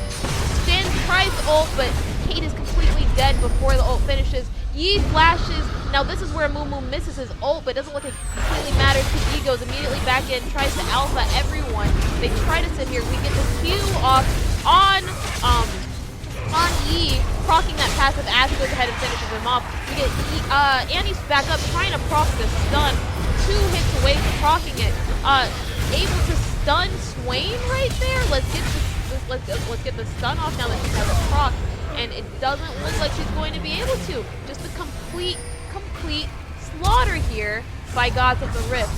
Shen tries to ult, but Kate is completely dead before the ult finishes. Yi flashes. Now this is where Mumu misses his ult, but it doesn't look like it completely matters because Yi goes immediately back in, tries to alpha everyone. They try to sit here. We get the Q off on KanYi, procking that passive as he goes ahead and finishes him off. We get Annie's back up, trying to proc the stun. 2 hits away from procking it. Able to stun Swain right there. Let's get the stun off now that she has a proc, and it doesn't look like she's going to be able to. Just a complete slaughter here by Gods of the Rift.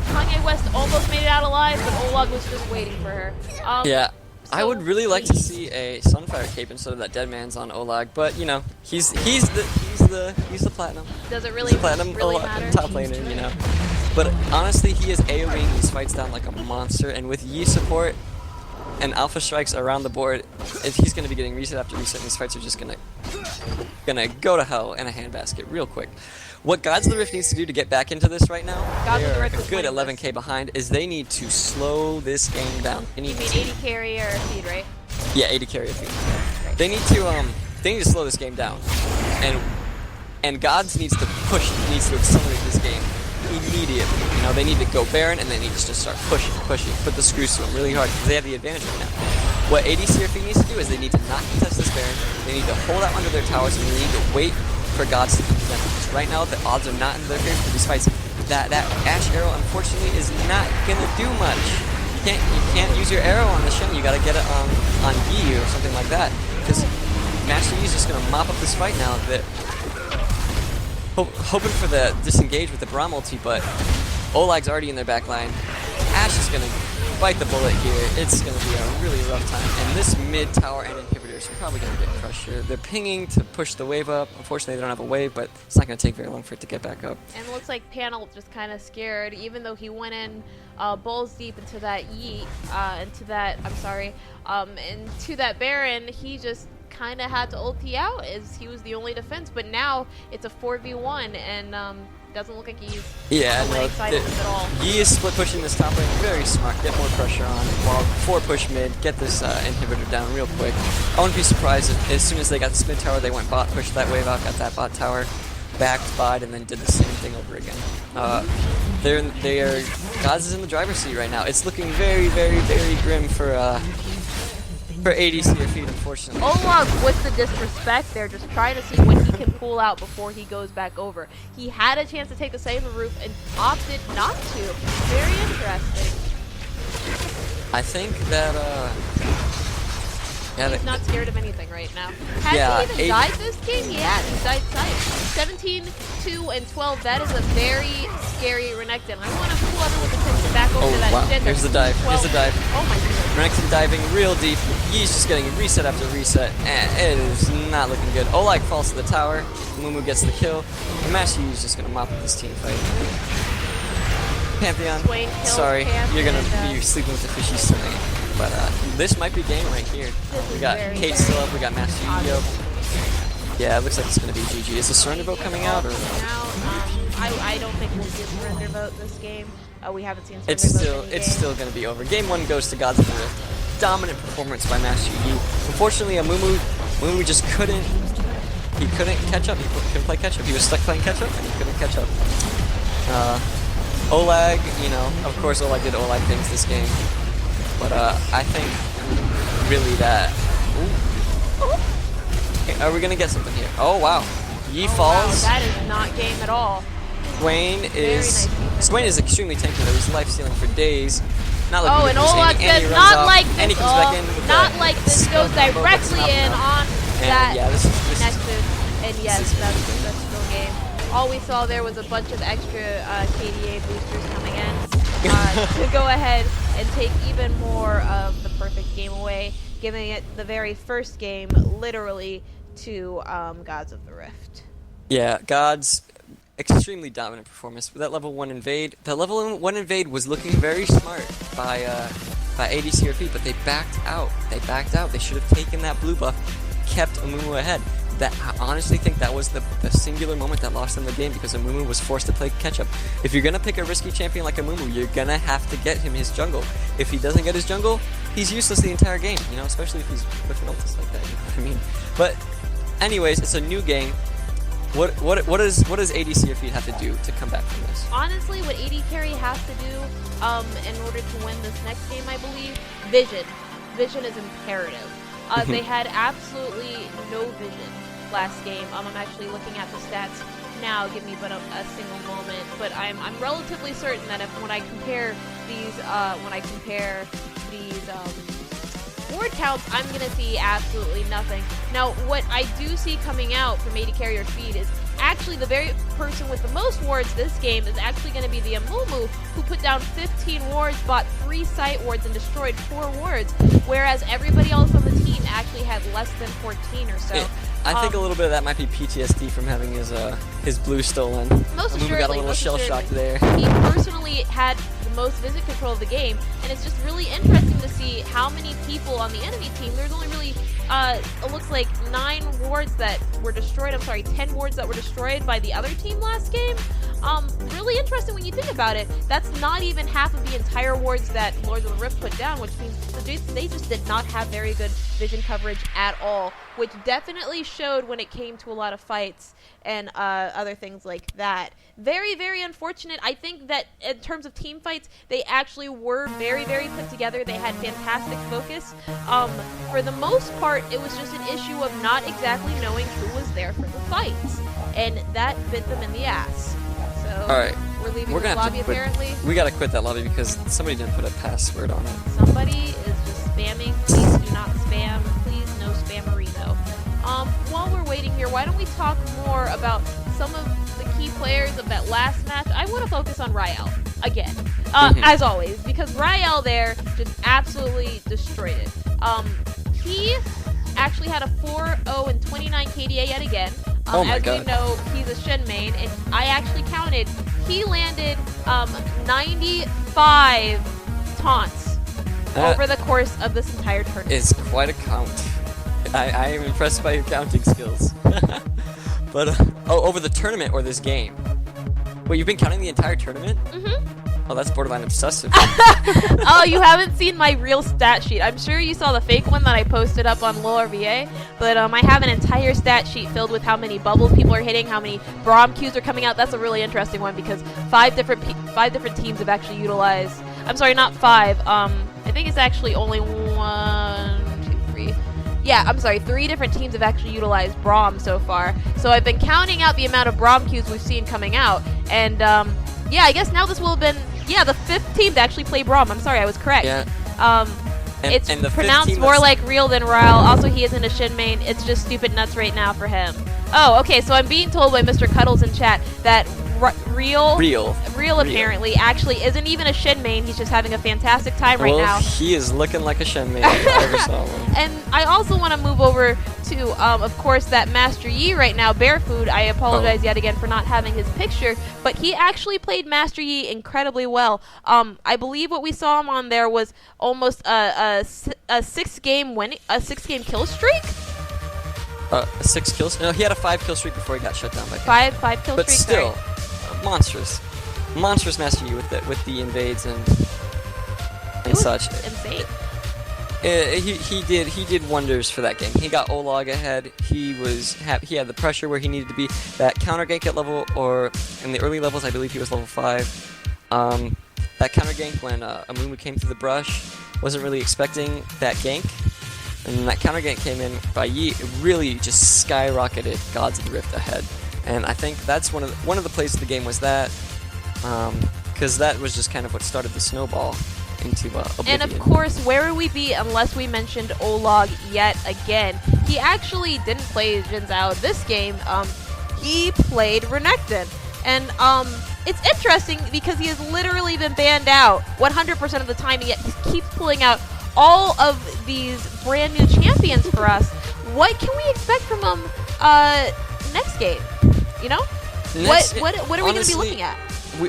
KanYi West almost made it out alive, but Olag was just waiting for her. Yeah. So I would really like to see a Sunfire Cape instead of that Dead Man's on Olag, but you know, he's the platinum. Does it really, He's the platinum really matter? top laner, you know. But honestly, he is AoEing these fights down like a monster, and with Yi support and alpha strikes around the board, he's going to be getting reset after reset, and these fights are just gonna go to hell in a handbasket real quick. What Gods of the Rift needs to do to get back into this right now, they're a good 11k behind, is they need to slow this game down. You mean AD carry or feed, right? Yeah, AD carry or feed. Right. They need to slow this game down, and Gods needs to accelerate this game immediately. You know, they need to go Baron, and they need to just start pushing, put the screws to them really hard, because they have the advantage right now. What ADC or feed needs to do is they need to not contest this Baron, they need to hold out under their towers, and they need to wait for Gods to beat them. Because right now the odds are not in their favor for these fights. That Ash arrow unfortunately is not gonna do much. You can't use your arrow on the Shen. You gotta get it on Yi or something like that. Because Master Yi is just gonna mop up this fight now. That hoping for the disengage with the Braum ulti, but Olag's already in their back line. Ash is gonna bite the bullet here. It's gonna be a really rough time. And this mid tower and inhibitors are probably gonna get crushed here. They're pinging to push the wave up. Unfortunately, they don't have a wave, but it's not gonna take very long for it to get back up. And it looks like Panel just kind of scared, even though he went in balls deep into that into that Baron. He just kind of had to ulti out as he was the only defense. But now it's a 4v1, and doesn't look like he's excited at all. Yi is split pushing this top lane very smart. Get more pressure on while 4 push mid. Get this inhibitor down real quick. I wouldn't be surprised if as soon as they got this mid tower, they went bot, pushed that wave out, got that bot tower, backed bot, and then did the same thing over again. Gods is in the driver's seat right now. It's looking very, very, very grim for ADC or feed, unfortunately. Olag with the disrespect, they're just trying to see what he can pull out before he goes back over. He had a chance to take the Saber roof and opted not to. Very interesting. I think that he's not scared of anything right now. Has he even died this game? He has. He died sight. 17, 2, and 12. That is a very scary Renekton. I want to pull everyone's attention back over to that Shen. Here's the dive. Here's the dive. Oh my goodness. Renekton diving real deep. He's just getting reset after reset, and it is not looking good. Olag falls to the tower. Mumu gets the kill. And Master Yi is just going to mop up this team fight. Pantheon, sorry, you're going to be sleeping with the fishies tonight. But this might be game right here. We got Kate still up, we got Master Yi up. Yeah, it looks like it's going to be GG. Is the surrender vote coming out? Or? I don't think we'll get surrender vote this game. We haven't seen surrender vote It's still going to be over. Game 1 goes to Gods of the Rift. Dominant performance by Master Yi. Unfortunately, Mumu just couldn't. He couldn't catch up. He couldn't play catch up. He was stuck playing catch up, and he couldn't catch up. Olag, you know, of course Olag did Olag things this game. But I think really that. Ooh. Are we gonna get something here? Oh wow, Yi falls. Wow, that is not game at all. Swain is extremely tanky though. He's life stealing for days. Not and Olag says not like this. And he comes back in with not like this. Goes directly in on that this Nexus. And yes, that's still game. All we saw there was a bunch of extra KDA boosters coming in to go ahead and take even more of the perfect game away, giving it the very first game literally to Gods of the Rift. Yeah, Gods, extremely dominant performance with that level 1 invade. That level 1 invade was looking very smart by ADC or feed, but they backed out. They should have taken that blue buff, kept Amumu ahead. That I honestly think that was the singular moment that lost them the game, because Amumu was forced to play catch-up. If you're going to pick a risky champion like Amumu, you're going to have to get him his jungle. If he doesn't get his jungle, he's useless the entire game, you know, especially if he's whipping ultis like that, you know what I mean? But anyways, it's a new game. What does ADC or feed have to do to come back from this? Honestly, what AD carry has to do in order to win this next game, I believe, vision. vision is imperative. They had absolutely no vision last game. I'm actually looking at the stats now. Give me but a single moment. But I'm relatively certain that when I compare these ward counts, I'm gonna see absolutely nothing. Now, what I do see coming out from AD carrier speed is actually the very person with the most wards this game is actually going to be the Amumu, who put down 15 wards, bought 3 sight wards, and destroyed 4 wards, whereas everybody else on the team actually had less than 14 or so. I think a little bit of that might be PTSD from having his blue stolen. Most Amumu assuredly, got a little shell shocked there. He personally had the most visit control of the game, and it's just really interesting to see how many people on the enemy team. There's only really it looks like 9 wards that were destroyed. I'm sorry, 10 wards that were destroyed by the other team last game. Really interesting when you think about it. That's not even half of the entire wards that Lords of the Rift put down, which means they just did not have very good vision coverage at all, which definitely showed when it came to a lot of fights and other things like that. Very, very unfortunate. I think that in terms of team fights, they actually were very, very put together. They had fantastic focus. For the most part, it was just an issue of not exactly knowing who was there for the fights, and that bit them in the ass. So, all right, we're leaving the lobby apparently. We gotta quit that lobby because somebody didn't put a password on it. Somebody is just spamming. Please do not spam. Please, no spammerino. While we're waiting here, why don't we talk more about some of the key players of that last match? I want to focus on Ryll again, as always, because Ryll there just absolutely destroyed it. He actually had a 4-0 and 29 KDA yet again. As we know, he's a Shen main, and I actually counted. He landed 95 taunts over the course of this entire tournament. It's quite a count. I am impressed by your counting skills. But, over the tournament or this game? Wait, you've been counting the entire tournament? Mm-hmm. Oh, that's borderline obsessive. Oh, you haven't seen my real stat sheet. I'm sure you saw the fake one that I posted up on LOLRVA, but I have an entire stat sheet filled with how many bubbles people are hitting, how many Braum Qs are coming out. That's a really interesting one because 5 different teams have actually utilized. I'm sorry, not 5. I think it's actually only 1, 2, 3. Yeah, I'm sorry, 3 different teams have actually utilized Braum so far. So I've been counting out the amount of Braum Qs we've seen coming out, and yeah, I guess now this will have been the 5th team to actually play Braum. I'm sorry, I was correct. Yeah. It's pronounced more like Ryll than Ryll. Also, he isn't a Shin main. It's just stupid nuts right now for him. Oh, okay, so I'm being told by Mr. Cuddles in chat that Ryll apparently actually isn't even a Shin main. He's just having a fantastic time right now. He is looking like a Shin main if I ever saw one. And I also want to move over to, of course, that Master Yi right now, Bearfood. I apologize yet again for not having his picture, but he actually played Master Yi incredibly well. I believe what we saw him on there was almost a 6-game kill streak. A 6 kills? No, he had a 5 kill streak before he got shut down by 5 kill streak. But still, monstrous Master Yi with the invades and such. Insane. He did wonders for that game. He got Olag ahead. He had the pressure where he needed to be. That counter gank at level, or in the early levels, I believe he was level 5. That counter gank when Amumu came through the brush, wasn't really expecting that gank. And that counter gank came in by Yi. It really just skyrocketed Gods of the Rift ahead. And I think that's one of the plays of the game was that, because that was just kind of what started the snowball into Oblivion. And of course, where would we be unless we mentioned Olag yet again? He actually didn't play Jin Zhao this game. He played Renekton. And it's interesting because he has literally been banned out 100% of the time, yet he keeps pulling out all of these brand new champions for us. What can we expect from him next game? You know? What are we going to be looking at?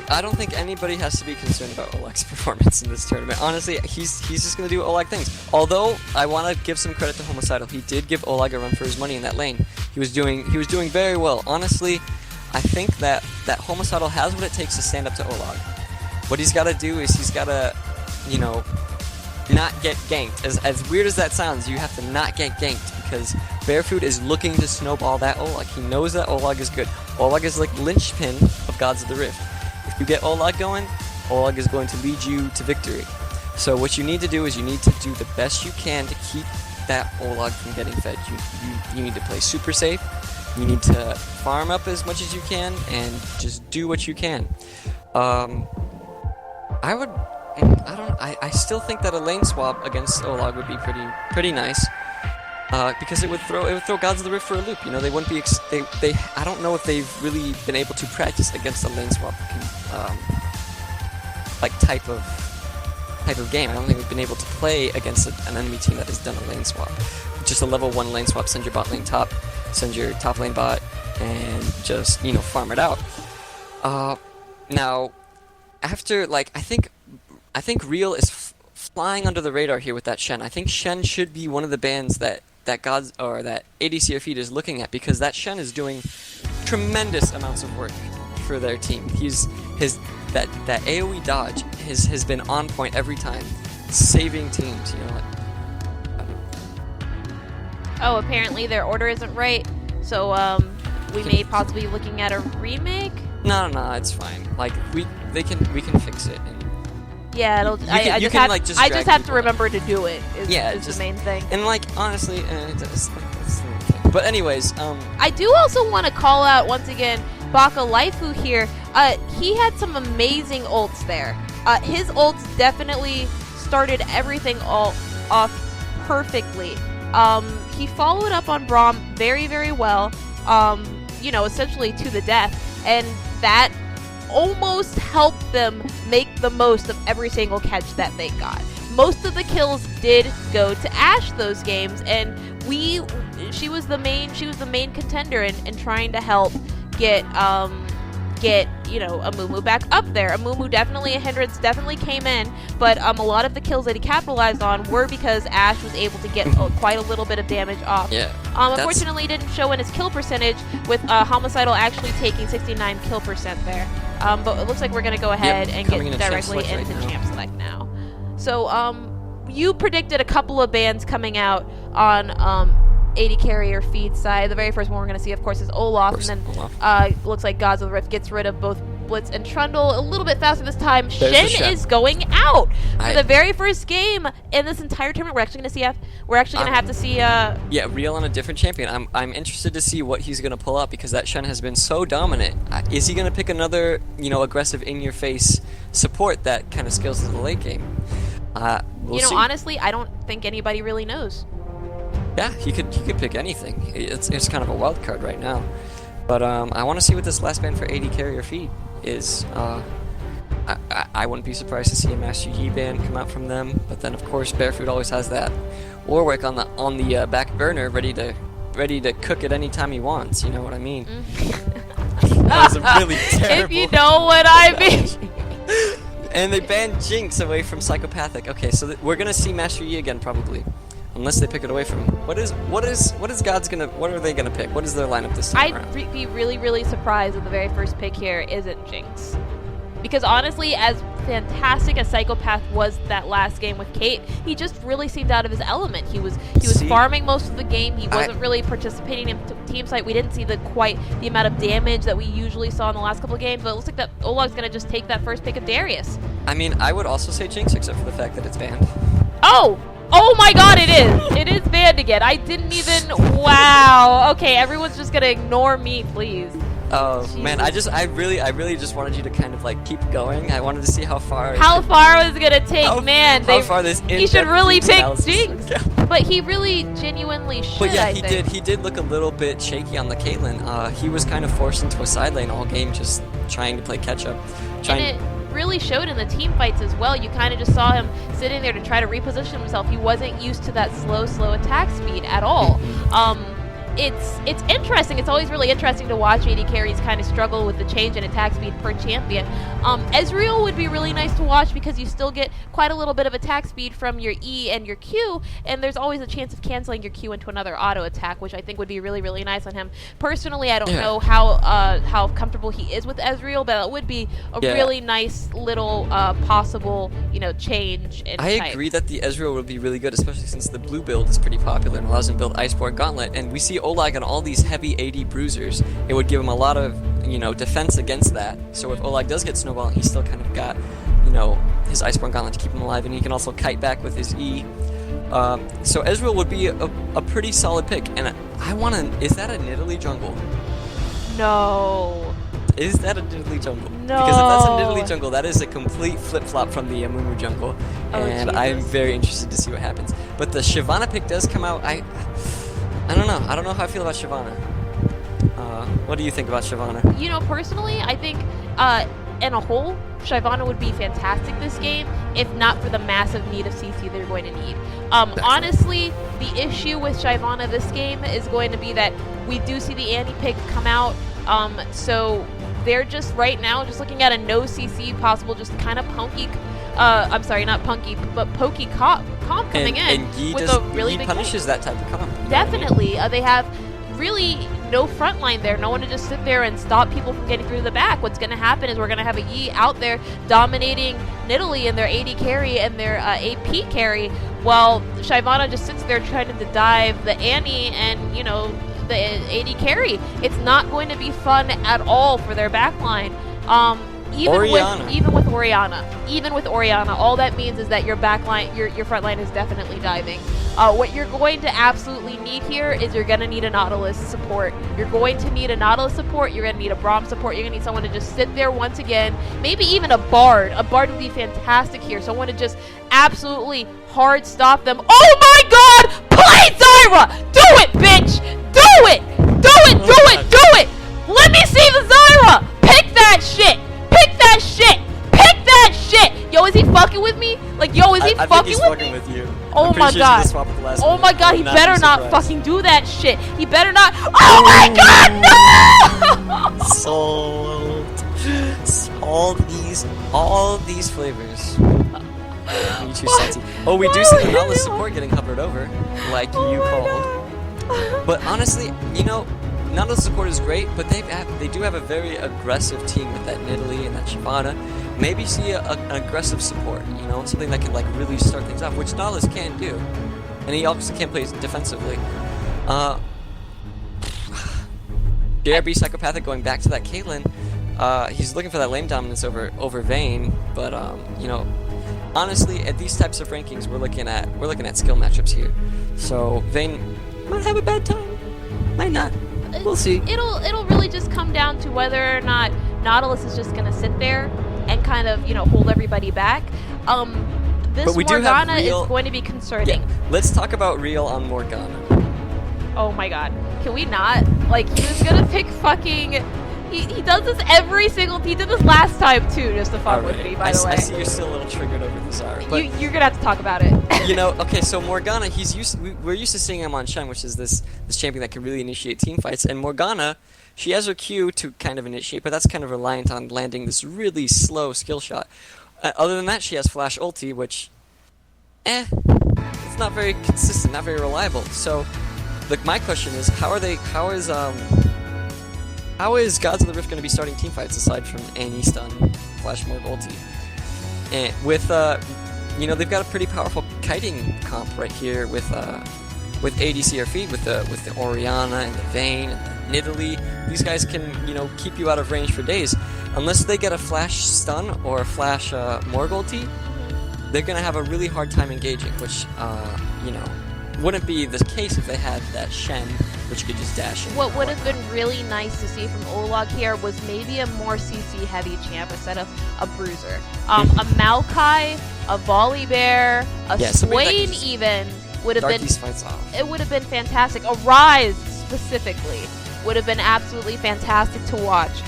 I don't think anybody has to be concerned about Olag's performance in this tournament. Honestly, he's just going to do Olag things. Although I want to give some credit to Holmesidal, he did give Olag a run for his money in that lane. He was doing very well. Honestly, I think that Holmesidal has what it takes to stand up to Olag. What he's got to do is he's got to, not get ganked. As weird as that sounds, you have to not get ganked because Bearfood is looking to snowball that Olag. He knows that Olag is good. Olag is like linchpin of Gods of the Rift. If you get Olag going, Olag is going to lead you to victory. So what you need to do is you need to do the best you can to keep that Olag from getting fed. You need to play super safe. You need to farm up as much as you can and just do what you can. I still think that a lane swap against Olag would be pretty nice. Because it would throw Gods of the Rift for a loop. You know, they wouldn't be I don't know if they've really been able to practice against a lane swap type of game. I don't think we've been able to play against an enemy team that has done a lane swap. Just a level 1 lane swap, send your bot lane top, send your top lane bot, and just, you know, farm it out. Now, after, like, I think Ryll is flying under the radar here with that Shen. I think Shen should be one of the bans that Gods or that ADC or Feed is looking at, because that Shen is doing tremendous amounts of work for their team. That AoE dodge has been on point every time, saving teams. You know. Oh, apparently their order isn't right, so we may possibly be looking at a remake. No, it's fine. Like we can fix it. And yeah, I just have to remember to do it. Is the main thing. And like honestly, but anyways, I do also want to call out once again Baka Laifu here. He had some amazing ults there. His ults definitely started everything all off perfectly. He followed up on Braum very, very well. You know, essentially to the death, and that almost helped them make the most of every single catch that they got. Most of the kills did go to Ashe those games, and she was the main contender in trying to help get you know, Amumu back up there. Amumu definitely, Hendrence definitely came in, but a lot of the kills that he capitalized on were because Ashe was able to get quite a little bit of damage off. Yeah. Unfortunately, didn't show in his kill percentage, with Holmesidal actually taking 69 kill percent there. But it looks like we're going to go ahead and get directly into Champ Select now. So, you predicted a couple of bans coming out on AD carrier Feed side. The very first one we're going to see, of course, is Olaf, and then looks like Gods of the Rift gets rid of both Blitz and Trundle a little bit faster this time. Shen is going out for the very first game in this entire tournament. We're actually going to have to see Ryll on a different champion. I'm interested to see what he's going to pull out, because that Shen has been so dominant. Is he going to pick another, you know, aggressive in-your-face support that kind of scales to the late game? We'll see. Honestly, I don't think anybody really knows. Yeah, he could pick anything. It's kind of a wild card right now. But I want to see what this last ban for AD carrier Feed is. I wouldn't be surprised to see a Master Yi ban come out from them. But then, of course, Bearfood always has that Warwick on the back burner, ready to cook it anytime he wants. You know what I mean? Mm-hmm. That was a really terrible. If you know what I mean. And they banned Jinx away from Psychopathic. Okay, so we're gonna see Master Yi again probably. Unless they pick it away from him. What are they gonna pick? What is their lineup this time around? I'd be really, really surprised if the very first pick here isn't Jinx. Because honestly, as fantastic as Psychopath was that last game with Kate, he just really seemed out of his element. He was farming most of the game. He wasn't really participating in team fight. We didn't see quite the amount of damage that we usually saw in the last couple of games. But it looks like that Olag's gonna just take that first pick of Darius. I mean, I would also say Jinx, except for the fact that it's banned. Oh my god, it is! It is banned again. I didn't even... Wow. Okay, everyone's just gonna ignore me, please. Oh, Jesus. Man, I really just wanted you to kind of, like, keep going. I wanted to see how far... How far was it gonna take, man? How far this he should really pick Jinx. But he really genuinely should, But yeah, he did look a little bit shaky on the Caitlyn. He was kind of forced into a side lane all game, just trying to play catch-up. And it really showed in the team fights as well. You kind of just saw him sitting there to try to reposition himself. He wasn't used to that slow attack speed at all. It's interesting. It's always really interesting to watch AD carries kind of struggle with the change in attack speed per champion. Ezreal would be really nice to watch because you still get quite a little bit of attack speed from your E and your Q, and there's always a chance of canceling your Q into another auto attack, which I think would be really, really nice on him. Personally, I don't know how comfortable he is with Ezreal, but it would be a really nice little possible, change in type. I agree that the Ezreal would be really good, especially since the blue build is pretty popular and allows him to build Iceborne Gauntlet, and we see Olag on all these heavy AD bruisers. It would give him a lot of, defense against that. So if Olag does get snowball, he's still kind of got, his Iceborne Gauntlet to keep him alive, and he can also kite back with his E. So Ezreal would be a pretty solid pick, and I want to... Is that a Nidalee jungle? No. Is that a Nidalee jungle? No. Because if that's a Nidalee jungle, that is a complete flip-flop from the Amumu jungle, and Jesus. I'm very interested to see what happens. But the Shyvana pick does come out. I don't know. I don't know how I feel about Shyvana. What do you think about Shyvana? Personally, I think in a whole, Shyvana would be fantastic this game, if not for the massive need of CC they're going to need. Honestly, the issue with Shyvana this game is going to be that we do see the Annie pick come out, so they're just right now just looking at a no CC possible, just kind of punky, I'm sorry, not punky, but pokey comp coming in and with a really big punishes that type of comp. Definitely. They have really no front line there. No one to just sit there and stop people from getting through the back. What's going to happen is we're going to have a Yi out there dominating Nidalee and their AD carry and their AP carry, while Shyvana just sits there trying to dive the Annie and, the AD carry. It's not going to be fun at all for their backline. Even with Orianna, all that means is that your backline, your front line is definitely diving. What you're going to absolutely need here is you're going to need a Nautilus support. You're going to need a Nautilus support. You're going to need a Braum support. You're going to need someone to just sit there once again. Maybe even a Bard. A Bard would be fantastic here. Someone to just absolutely hard stop them. Oh my God! Play Zyra! Do it, bitch! Do it! Do it! Do it! Do it! Let me see the Zyra! Pick that shit! Pick that shit! Pick that shit! Yo, is he fucking with me? Like, yo, is he fucking with me? You. Oh my God! Oh my God! He better not fucking do that shit. He better not. Oh my God! No! Sold. All these flavors. You too salty. Oh, we do see the Nautilus support getting hovered over, like you called. But honestly, Nautilus support is great, but they do have a very aggressive team with that Nidalee and that Shyvana. Maybe see an aggressive support, something that can really start things off, which Nautilus can do. And he obviously can play defensively. JRB Psychopathic going back to that Caitlyn. He's looking for that lane dominance over VIII, but honestly, at these types of rankings, we're looking at skill matchups here. So VIII might have a bad time, might not. We'll see. It'll really just come down to whether or not Nautilus is just gonna sit there and kind of hold everybody back. This Morgana is going to be concerning. Yeah. Let's talk about Ryll on Morgana. Oh my God, can we not? He was gonna pick fucking. He does this every single. He did this last time too, just to fuck with me. By the way, I see you're still a little triggered over the Zyra. But you're gonna have to talk about it. Okay. So Morgana, we're used to seeing him on Shen, which is this champion that can really initiate team fights. And Morgana, she has her Q to kind of initiate, but that's kind of reliant on landing this really slow skill shot. Other than that, she has Flash Ulti, which, it's not very consistent, not very reliable. So, my question is, how is Gods of the Rift going to be starting team fights aside from Annie stun, Flash Morg ulti? And with they've got a pretty powerful kiting comp right here with ADC or feed with the Orianna and the VIII and the Nidalee. These guys can keep you out of range for days. Unless they get a Flash stun or a Flash Morg ulti, they're going to have a really hard time engaging, which wouldn't be the case if they had that Shen, which could just dash in. What would have been really nice to see from Olag here was maybe a more CC heavy champ instead of a bruiser. A Maokai, a Volibear, a Swain even would have been. Fights off. It would have been fantastic. A Rise specifically would have been absolutely fantastic to watch.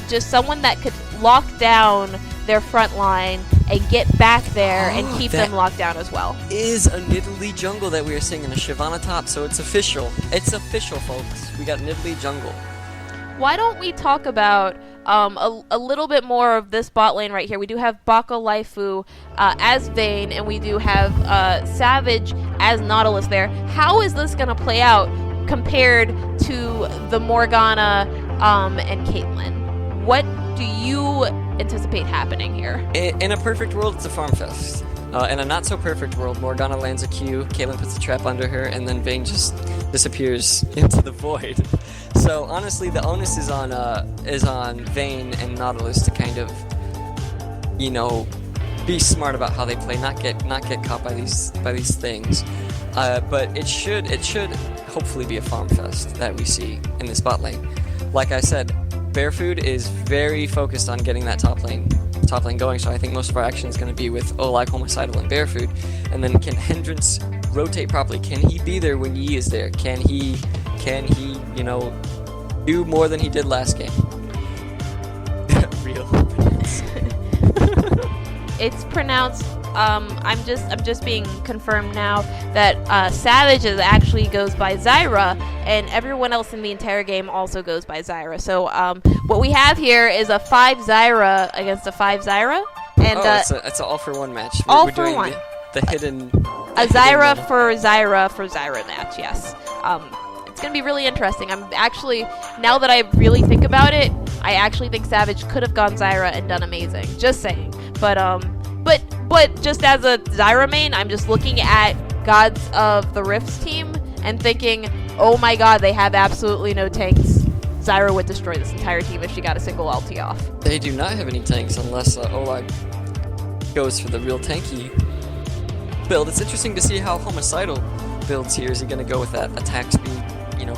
Just someone that could lock down their front line and get back there and keep them locked down as well. Is a Nidalee jungle that we are seeing in a Shyvana top, so it's official. It's official, folks. We got Nidalee jungle. Why don't we talk about a little bit more of this bot lane right here? We do have Baka Laifu as VIII, and we do have Savage as Nautilus there. How is this going to play out compared to the Morgana and Caitlyn? What do you anticipate happening here? In a perfect world, it's a farm fest. In a not so perfect world, Morgana lands a Q, Caitlyn puts a trap under her, and then VIII just disappears into the void. So honestly, the onus is on VIII and Nautilus to kind of, be smart about how they play, not get caught by these things. But it should hopefully be a farm fest that we see in this bot lane. Like I said, Bearfood is very focused on getting that top lane going, so I think most of our action is going to be with Olag, Holmesidal, and Bearfood. And then can Hendrence rotate properly? Can he be there when Yi is there? Can he do more than he did last game? Real. It's pronounced. I'm just being confirmed now that Savage actually goes by Zyra, and everyone else in the entire game also goes by Zyra. So what we have here is a 5 Zyra against a 5 Zyra, and it's an all-for-one match. All we're for doing one. The hidden. A Zyra for Zyra match. Yes. It's gonna be really interesting. I'm actually, now that I really think about it, I actually think Savage could have gone Zyra and done amazing. Just saying. But just as a Zyra main, I'm just looking at Gods of the Rifts team and thinking, oh my god, they have absolutely no tanks. Zyra would destroy this entire team if she got a single ulti off. They do not have any tanks unless Olag goes for the real tanky build. It's interesting to see how Holmesidal builds here. Is he going to go with that attack speed,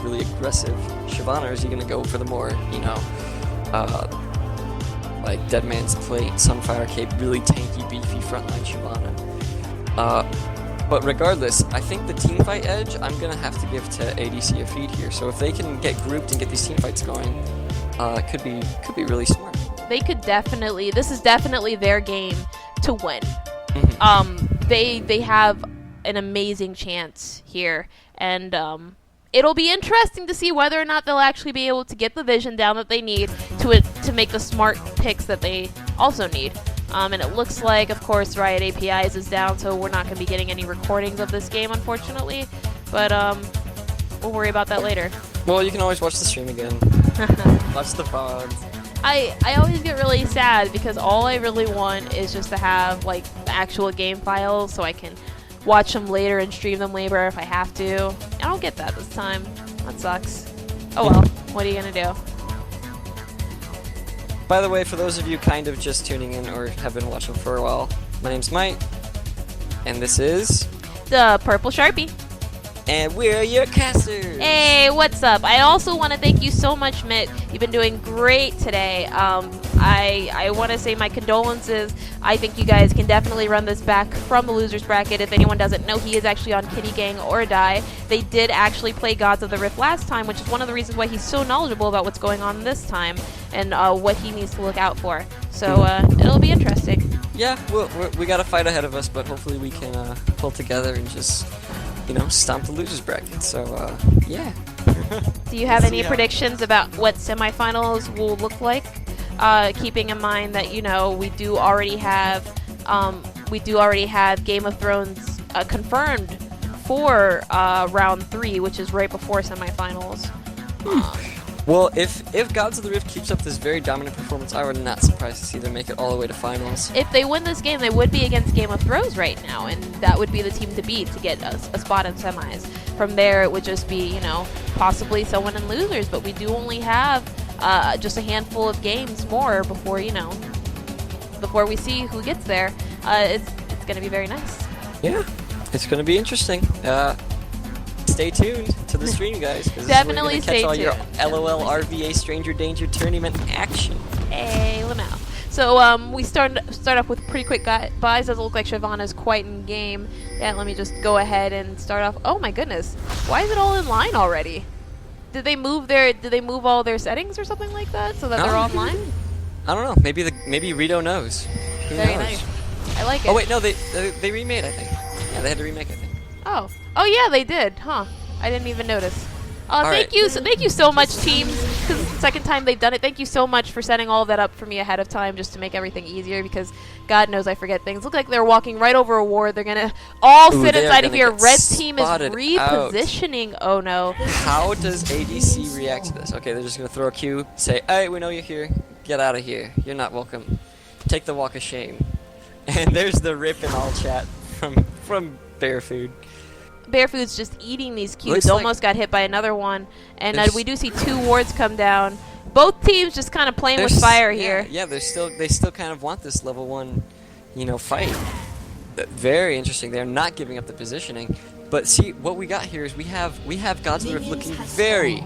really aggressive Shyvana, or is he going to go for the more, like Dead Man's Plate, Sunfire Cape, really tanky, beefy frontline Shyvana. But regardless, I think the teamfight edge I'm going to have to give to ADC a feed here. So if they can get grouped and get these teamfights going, it could be really smart. They could definitely, this is definitely their game to win. They have an amazing chance here, and it'll be interesting to see whether or not they'll actually be able to get the vision down that they need to make the smart picks that they also need. And it looks like, of course, Riot APIs is down, so we're not going to be getting any recordings of this game, unfortunately. But we'll worry about that later. Well, you can always watch the stream again. Watch the VODs. I always get really sad because all I really want is just to have like the actual game files so I can watch them later and stream them later if I have to. I don't get that this time. That sucks. Oh well, what are you gonna do? By the way, for those of you kind of just tuning in or have been watching for a while, my name's Myyt, and this is DaPurpleSharpie. And we're your casters! Hey, what's up? I also want to thank you so much, Myyt. You've been doing great today. I want to say my condolences. I think you guys can definitely run this back from the loser's bracket. If anyone doesn't know, he is actually on Kitty Gang or Die. They did actually play Gods of the Rift last time, which is one of the reasons why he's so knowledgeable about what's going on this time and what he needs to look out for. So it'll be interesting. Yeah, we got a fight ahead of us, but hopefully we can pull together and just, stomp the loser's bracket. So, yeah. Do you have any predictions about what semifinals will look like? Keeping in mind that we do already have Game of Thrones confirmed for round 3, which is right before semifinals. Well, if Gods of the Rift keeps up this very dominant performance, I would not surprised to see them make it all the way to finals. If they win this game, they would be against Game of Thrones right now, and that would be the team to beat to get a spot in semis. From there, it would just be, possibly someone in losers, but we do only have just a handful of games more before, before we see who gets there. It's going to be very nice. Yeah, it's going to be interesting. Stay tuned to the stream, guys. Definitely stay catch all tuned. your LOLRVA Stranger Danger tournament action. Hey, Lamau. So we start off with pretty quick buys. Doesn't look like Shyvana's quite in game. Yeah, let me just go ahead and start off. Oh my goodness, why is it all in line already? Did they move all their settings or something like that so that they're all in line? I don't know. Maybe Rito knows. Who Very knows? nice. I like it. Oh wait, no, they remade, I think. Yeah, they had to remake, I think. Oh yeah, they did, huh? I didn't even notice. Thank you so much, teams. Because it's the second time they've done it. Thank you so much for setting all of that up for me ahead of time, just to make everything easier. Because God knows I forget things. Look like they're walking right over a ward. They're gonna all sit inside of here. Red team is repositioning. Out. Oh no. How does ADC react to this? Okay, they're just gonna throw a Q, say, "Hey, we know you're here. Get out of here. You're not welcome. Take the walk of shame." And there's the rip in all chat from Bearfood. Bearfood's just eating these Qs. Almost got hit by another one. And we do see 2 wards come down. Both teams just kind of playing with fire here. Yeah, they still kind of want this level 1 fight. Very interesting. They're not giving up the positioning. But see, what we got here is we have Gods of the Rift looking very,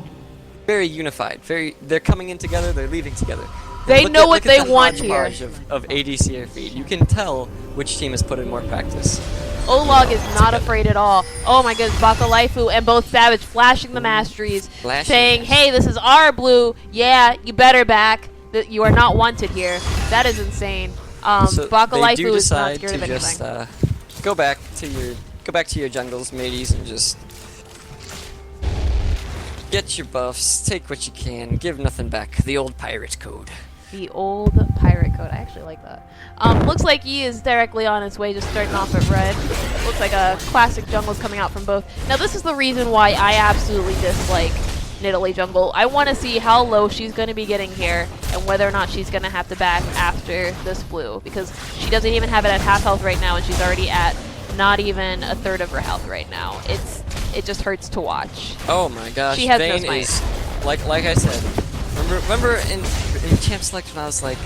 very unified. They're coming in together. They're leaving together. They know what they want here. Of ADC or feed. You can tell which team has put in more practice. Olag is not afraid at all. Oh my goodness, Baka, Laifu, and both Savage flashing the masteries, saying, hey, this is our blue. Yeah, you better back. You are not wanted here. That is insane. So Baka, they Laifu do is not decide scared to of just anything. go back to your jungles, mateys, and just get your buffs, take what you can, give nothing back. The old pirate code. The old pirate code. I actually like that. Looks like Yi is directly on his way, just starting off at red. Looks like a classic jungle's coming out from both. Now this is the reason why I absolutely dislike Nidalee jungle. I want to see how low she's going to be getting here and whether or not she's going to have to back after this blue, because she doesn't even have it at half health right now and she's already at not even a third of her health right now. It just hurts to watch. Oh my gosh. She has VIII no smite. is like I said. Remember in Champ Select when I was like,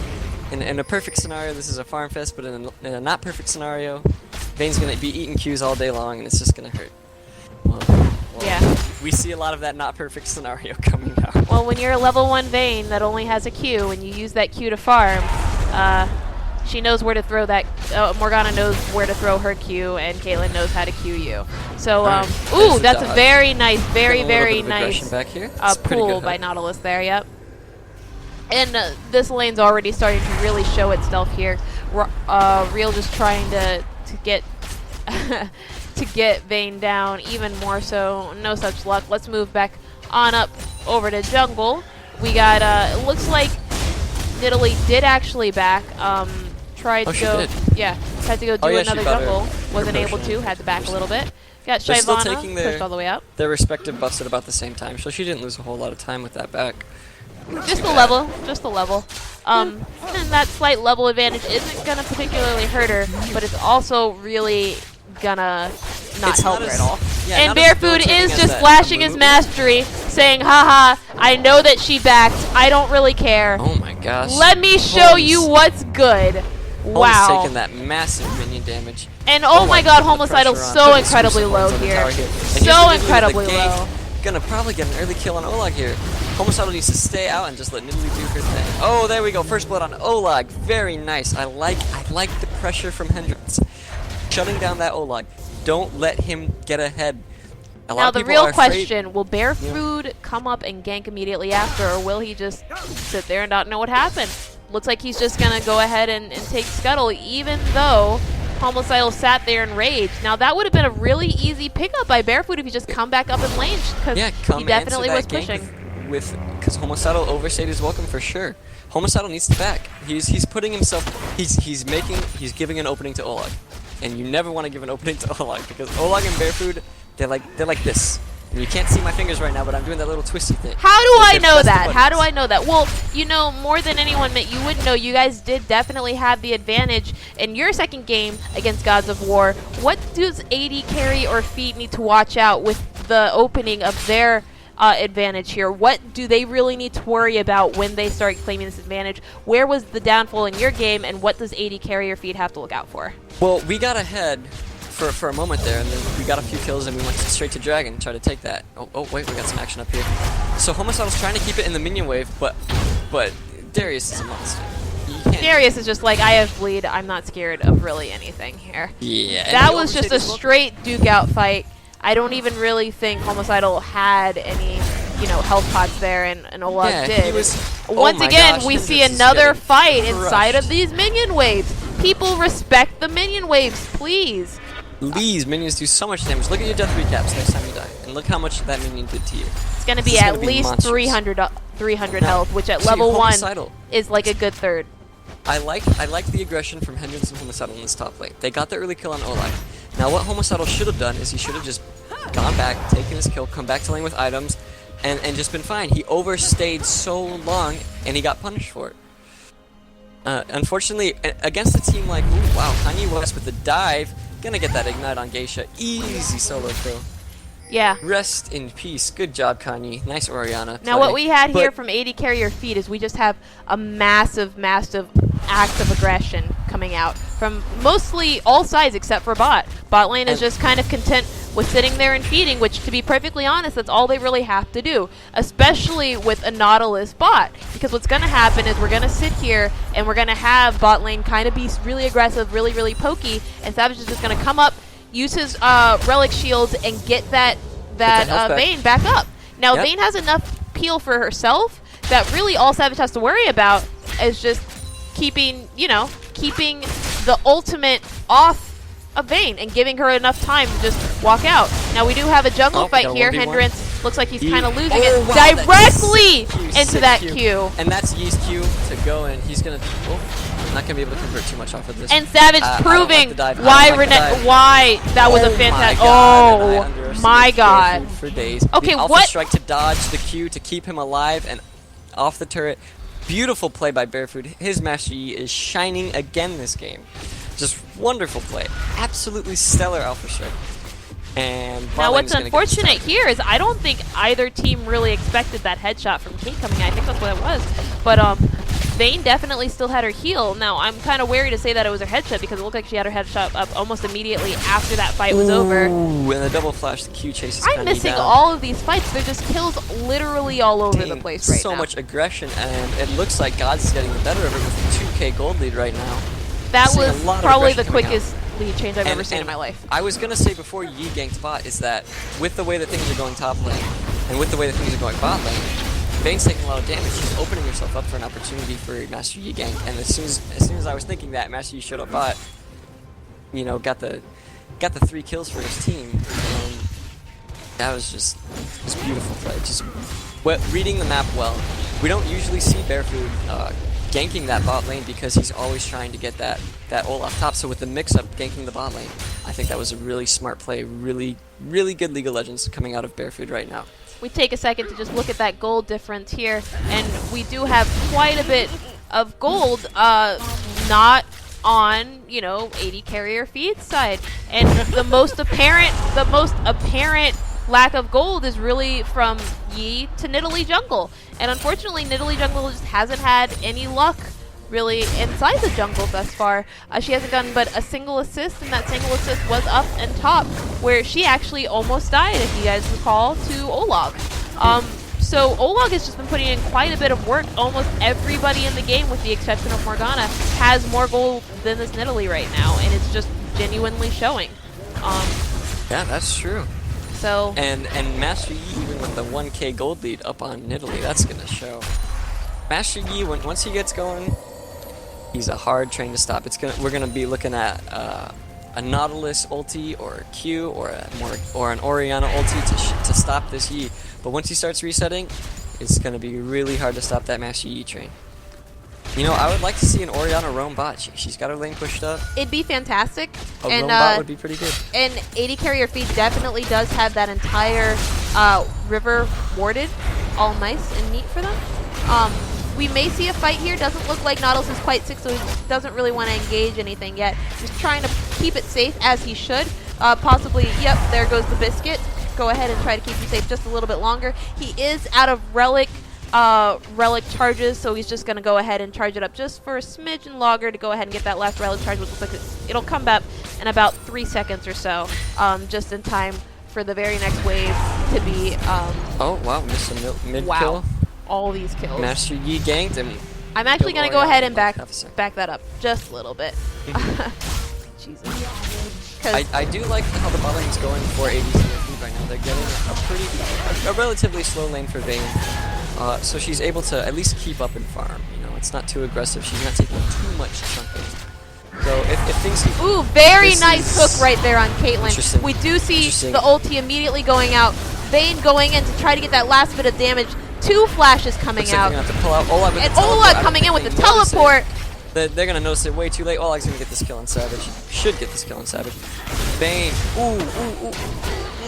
in a perfect scenario this is a farm fest, but in a not perfect scenario, VIII's gonna be eating Qs all day long and it's just gonna hurt. Well, yeah. We see a lot of that not perfect scenario coming out. Well, when you're a level 1 VIII that only has a Q and you use that Q to farm, she knows where to throw that. Morgana knows where to throw her Q, and Caitlyn knows how to Q you. So, ooh, that's a very nice, very nice back here. pull by Nautilus there. Yep. And this lane's already starting to really show itself here. Ryll just trying to get to get VIII down even more so. No such luck. Let's move back on up over to jungle. We got it looks like Nidalee did actually back. Tried to go. Yeah, had to go do another jungle. Wasn't able to. Had to back a little bit. Got Shyvana pushed all the way up. Their respective buffs at about the same time, so she didn't lose a whole lot of time with that back. Just the level, just the level. And that slight level advantage isn't gonna particularly hurt her, but it's also really gonna not help her at all. Yeah, and Bearfood is just flashing his mastery, saying, haha, I know that she backed, I don't really care. Oh my gosh. Let me show you what's good. Wow. Taking that massive minion damage. And oh my god, Homicidal's so incredibly low here. So incredibly low. Gonna probably get an early kill on Olag here. Homicidal needs to stay out and just let Nidalee do her thing. Oh, there we go. First blood on Olag. Very nice. I like the pressure from Hendrence. Shutting down that Olag. Don't let him get ahead. Now the real question, will Bearfood come up and gank immediately after, or will he just sit there and not know what happened? Looks like he's just gonna go ahead and take Scuttle, even though Homicidal sat there and raged. Now that would have been a really easy pickup by Bearfood if he just come back up in lane, because he definitely was pushing. Because Homicidal overstayed his welcome for sure. Homicidal needs to back. He's putting himself. He's giving an opening to Olag, and you never want to give an opening to Olag because Olag and Bearfood, they're like this. And you can't see my fingers right now, but I'm doing that little twisty thing. How do I know that? How do I know that? Well, you know, more than anyone, Myyt, you would know. You guys did definitely have the advantage in your second game against Gods of War. What does AD carry or feed need to watch out with the opening of their advantage here? What do they really need to worry about when they start claiming this advantage? Where was the downfall in your game, and what does AD carry or feed have to look out for? Well, we got ahead for a moment there, and then we got a few kills, and we went straight to Dragon and tried to take that. Oh wait, we got some action up here. So Homicidal's trying to keep it in the minion wave, but Darius is a monster. Darius is just like, I have bleed, I'm not scared of really anything here. Yeah. That was just a straight duke out fight. I don't even really think Homicidal had any, health pots there, and Olag did. Once again, we see another fight inside of these minion waves. People respect the minion waves, please. These minions do so much damage. Look at your death recaps next time you die, and look how much that minion did to you. It's going to be at least 300 health, which at level 1 is like a good third. I like the aggression from Hendrence and Homicidal in this top lane. They got the early kill on Olag. Now what Homicidal should have done is he should have just gone back, taken his kill, come back to lane with items, and just been fine. He overstayed so long, and he got punished for it. Unfortunately, against a team like, ooh, wow, KanYi West with the dive, gonna get that ignite on Geisha. Easy solo kill. Yeah. Rest in peace. Good job, KanYi. Nice Orianna. Now what we had here from AD carrier feed is we just have a massive act of aggression coming out from mostly all sides except for bot. Bot lane is just kind of content with sitting there and feeding, which, to be perfectly honest, that's all they really have to do, especially with a Nautilus bot. Because what's going to happen is we're going to sit here and we're going to have bot lane kind of be really aggressive, really, really pokey, and Savage is just going to come up, use his relic shields, and get that Vayne back up. Now, Vayne has enough peel for herself that really all Savage has to worry about is just keeping the ultimate off of Vayne and giving her enough time to just walk out. Now we do have a jungle fight here. Hendrence looks like he's kind of losing it directly into that Q. And that's Yi's Q to go in. He's gonna not gonna be able to convert too much off of this. And Savage proving why that was a fantastic. Oh my god! For days. Okay, the what? Strike to dodge the Q to keep him alive and off the turret. Beautiful play by Bearfood. His Master Yi is shining again this game. Just wonderful play. Absolutely stellar Alpha Strike. And now what's unfortunate here is I don't think either team really expected that headshot from Kate coming in. I think that's what it was. But Vayne definitely still had her heal. Now I'm kind of wary to say that it was her headshot because it looked like she had her headshot up almost immediately after that fight was over. Ooh, and the double flash, the Q chases I'm missing all of these fights. They're just kills literally all over the place right now. So much aggression, and it looks like Gods is getting the better of it with a 2K gold lead right now. That was probably the quickest lead change I've ever seen in my life. I was going to say before Yi ganked bot is that with the way that things are going top lane and with the way that things are going bot lane, Vayne's taking a lot of damage. She's opening herself up for an opportunity for Master Yi gank. And as soon as I was thinking that, Master Yi showed up bot, got the 3 kills for his team. That was just beautiful play. Just reading the map well. We don't usually see Bearfood ganking that bot lane because he's always trying to get that ult off top. So with the mix-up ganking the bot lane, I think that was a really smart play. Really, really good League of Legends coming out of Bearfood right now. We take a second to just look at that gold difference here, and we do have quite a bit of gold, not on, AD carrier feed side. And the most apparent lack of gold is really from Yi to Nidalee jungle. And unfortunately, Nidalee jungle just hasn't had any luck really inside the jungle thus far. She hasn't gotten but a single assist, and that single assist was up and top, where she actually almost died, if you guys recall, to Olag. So Olag has just been putting in quite a bit of work. Almost everybody in the game, with the exception of Morgana, has more gold than this Nidalee right now, and it's just genuinely showing. Yeah, that's true. So and Master Yi, even with the 1K gold lead up on Nidalee, that's gonna show. Master Yi, once he gets going, he's a hard train to stop. We're gonna be looking at a Nautilus ulti or a Q or an Orianna ulti to stop this Yi. But once he starts resetting, it's gonna be really hard to stop that Master Yi train. I would like to see an Orianna roam bot. She's got her lane pushed up. It'd be fantastic. A roam bot would be pretty good. And AD carrier feed definitely does have that entire river warded, all nice and neat for them. We may see a fight here. Doesn't look like Nautilus is quite sick, so he doesn't really want to engage anything yet. Just trying to keep it safe as he should. Possibly, yep, there goes the biscuit. Go ahead and try to keep him safe just a little bit longer. He is out of relic charges, so he's just going to go ahead and charge it up just for a smidgen longer to go ahead and get that last relic charge, which looks like it'll come back in about 3 seconds or so, just in time for the very next wave to be... oh, wow, missed a mid wow. kill. All these kills. Master Yi ganked him. I'm actually going to go ahead and back that up just a little bit. Jesus. I do like how the bot lane's going for ADC right now. They're getting a relatively slow lane for Vayne. So she's able to at least keep up and farm. It's not too aggressive. She's not taking too much chunking. So if things... Ooh, very nice hook right there on Caitlyn. We do see the ulti immediately going out. Vayne going in to try to get that last bit of damage. 2 flashes coming out. Have to pull out Olag with and Olag coming in with the teleport. They're going to notice it way too late. Olag's going to get this kill on Savage. Should get this kill on Savage. Vayne. Ooh.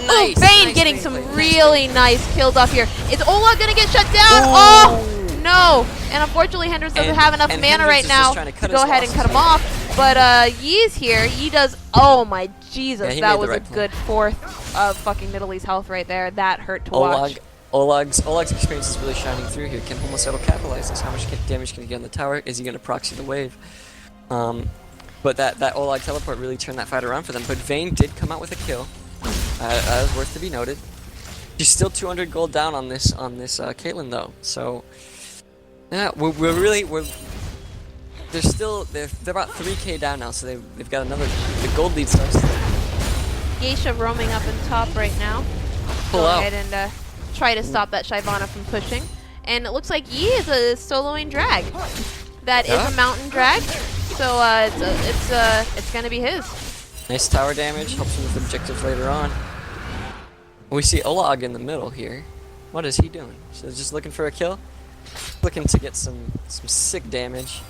Nice. Ooh, Vayne getting some really nice kills off here. Is Olag going to get shut down? Oh, no. And unfortunately, Hendrence doesn't have enough mana right now to go ahead and cut him off. But Yi's here. Yi does... Oh, my Jesus. Yeah, that was a good fourth of fucking Nidalee's health right there. That hurt to watch. Olag's experience is really shining through here. Can Holmesidal capitalize this? How much damage can he get on the tower? Is he going to proxy the wave? But that Olag teleport really turned that fight around for them. But VIII did come out with a kill. That is worth to be noted. She's still 200 gold down on this Caitlyn though. So yeah, they're about 3k down now. So they've got the gold lead starts. Geisha roaming up in top right now. Pull Go out. ahead and try to stop that Shyvana from pushing. And it looks like Yi is a soloing drag. That is a mountain drag. So it's gonna be his. Nice tower damage, helps him with objectives later on. We see Olag in the middle here. What is he doing? So just looking for a kill? Looking to get some sick damage.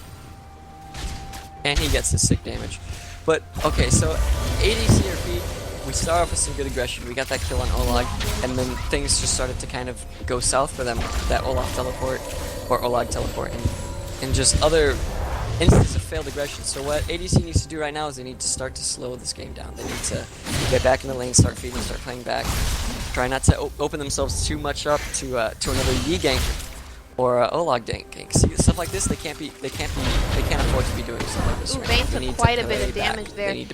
And he gets the sick damage. But, okay, so ADC or feed, we start off with some good aggression. We got that kill on Olag, and then things just started to kind of go south for them. That Olag teleport, or Olag teleport, and just other instances of failed aggression. So what ADC needs to do right now is they need to start to slow this game down. They need to get back in the lane, start feeding, start playing back. Try not to open themselves too much up to another Yi gank or Olag gank. See, stuff like this they can't afford to be doing stuff like this. Ooh, VIII took quite a bit of damage there. They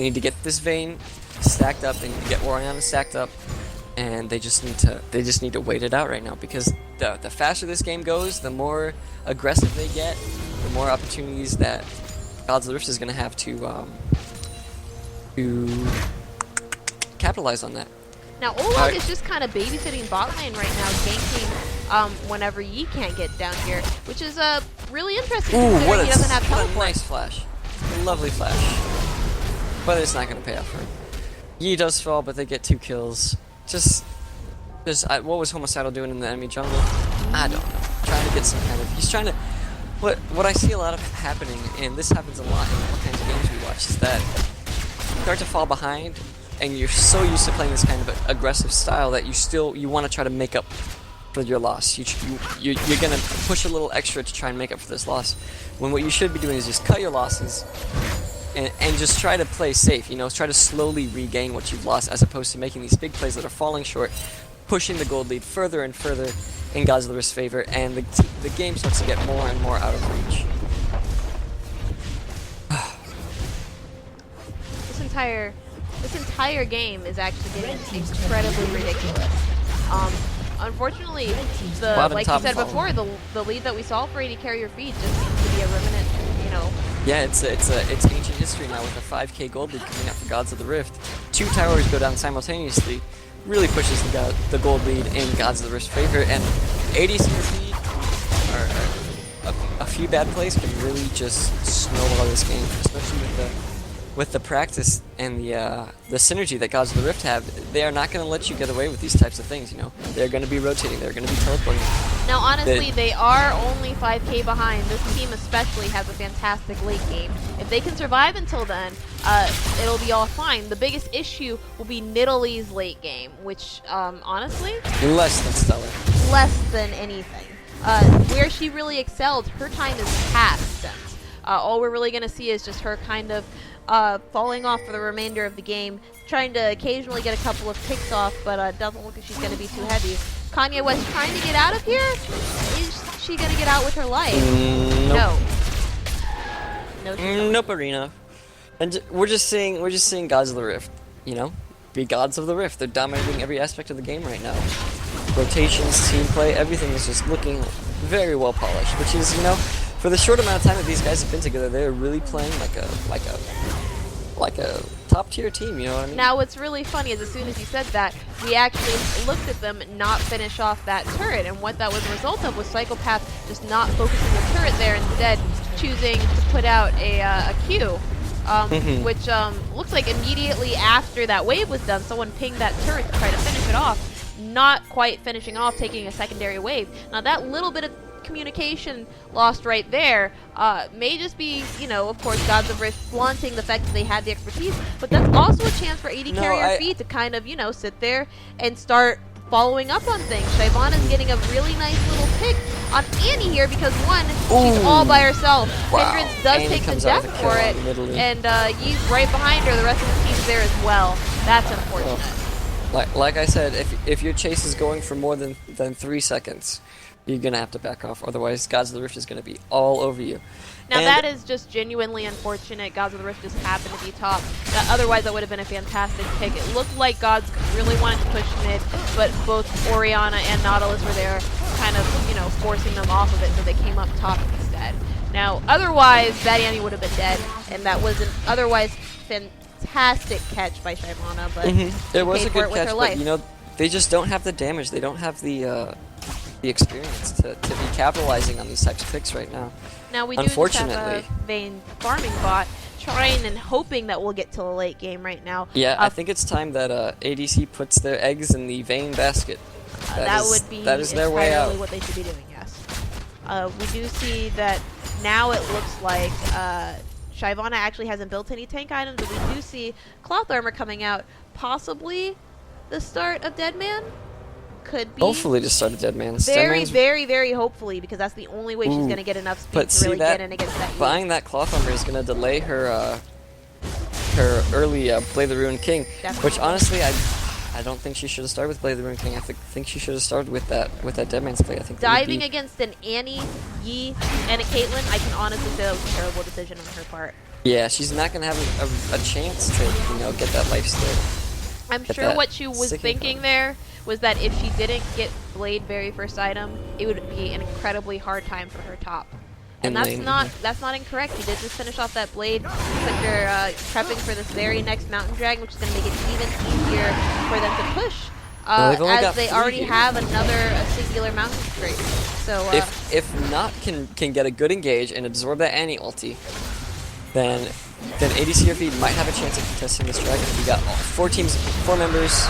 need to get this VIII stacked up. They need to get Orianna stacked up, and they just need to wait it out right now, because the faster this game goes, the more aggressive they get, the more opportunities that Gods of the Rift is going to have to capitalize on that. Now Olag is just kind of babysitting bot lane right now, ganking whenever Yi can't get down here, which is really interesting considering he doesn't have teleport. What a nice flash. A lovely flash. But it's not going to pay off for him. Yi does fall, but they get 2 kills. What was Holmesidal doing in the enemy jungle? I don't know. Trying to get some kind of... He's trying to... What I see a lot of happening, and this happens a lot in all kinds of games we watch, is that you start to fall behind, and you're so used to playing this kind of aggressive style that you want to try to make up for your loss. You're going to push a little extra to try and make up for this loss, when what you should be doing is just cut your losses and just try to play safe, try to slowly regain what you've lost, as opposed to making these big plays that are falling short, pushing the gold lead further and further in Gods of the Rift's favor, and the game starts to get more and more out of reach. This entire game is actually getting incredibly ridiculous. Unfortunately, like you said before, the lead that we saw for AD carrier feed just seems to be a remnant, Yeah, it's ancient history now, with a 5k gold lead coming up for Gods of the Rift. 2 towers go down simultaneously, really pushes the gold lead in Gods of the Rift's favor, and ADC feed or a few bad plays can really just snowball this game, especially with the practice and the synergy that Gods of the Rift have. They are not going to let you get away with these types of things, They're going to be rotating, they're going to be teleporting. Now, honestly, they are only 5k behind. This team especially has a fantastic late game. If they can survive until then, it'll be all fine. The biggest issue will be Nidalee's late game, which, honestly... Less than stellar. Less than anything. Where she really excelled, her time is past since. All we're really going to see is just her kind of falling off for the remainder of the game, trying to occasionally get a couple of picks off, but doesn't look like she's going to be too heavy. KanYi West trying to get out of here? Is she going to get out with her life? Nope. No. Nope, Arena. And we're just seeing Gods of the Rift, be Gods of the Rift. They're dominating every aspect of the game right now. Rotations, team play, everything is just looking very well polished, which is, for the short amount of time that these guys have been together, they're really playing like a top-tier team, you know what I mean? Now, what's really funny is as soon as you said that, we actually looked at them not finish off that turret, and what that was a result of was Psychopath just not focusing the turret there, instead choosing to put out a Q, which looks like immediately after that wave was done, someone pinged that turret to try to finish it off, not quite finishing off, taking a secondary wave. Now, that little bit of communication lost right there may just be, of course, Gods of Rift flaunting the fact that they had the expertise, but that's also a chance for AD carrier feed to kind of, sit there and start following up on things. Shyvana's getting a really nice little pick on Annie here because, one, she's all by herself. Wow. Hendrence does take the death for it, and Yi's right behind her. The rest of the team's there as well. That's unfortunate. Like I said, if your chase is going for more than 3 seconds, you're going to have to back off, otherwise Gods of the Rift is going to be all over you. Now And that is just genuinely unfortunate. Gods of the Rift just happened to be top. Otherwise, that would have been a fantastic pick. It looked like Gods really wanted to push mid, but both Orianna and Nautilus were there, kind of, you know, forcing them off of it, so they came up top instead. Now, otherwise, Vadiani would have been dead, and that was an otherwise fantastic catch by Shyvana, but it was a good catch, but life. you know, they just don't have the damage. They don't have the experience to be capitalizing on these types of picks right now. Now we do just have a VIII farming bot trying and hoping that we'll get to the late game right now. Yeah, I think it's time that ADC puts their eggs in the VIII basket. That would be their way out. what they should be doing, yes. We do see that now it looks like Shyvana actually hasn't built any tank items, but we do see cloth armor coming out. Possibly the start of Deadman? Could be. Hopefully to start a Deadman's. Very hopefully, because that's the only way she's going to get enough speed to really get in against that. Buying that cloth armor is going to delay her early Blade the Ruined King, which honestly I don't think she should have started with Blade the Ruined King. I think she should have started with that Deadman's Blade. I think diving against an Annie, Yi, and a Caitlyn, I can honestly say that was a terrible decision on her part. Yeah, she's not going to have a chance to, you know, get that life steal. I'm sure what she was thinking there was that if she didn't get Blade very first item, it would be an incredibly hard time for her top. And that's not incorrect. She did just finish off that Blade. Looks like they're prepping for this very next Mountain Dragon, which is going to make it even easier for them to push, as they already have another singular Mountain Straight. So if Not can get a good engage and absorb that Annie ulti, then ADC or VIII might have a chance of contesting this dragon. We got 4 members.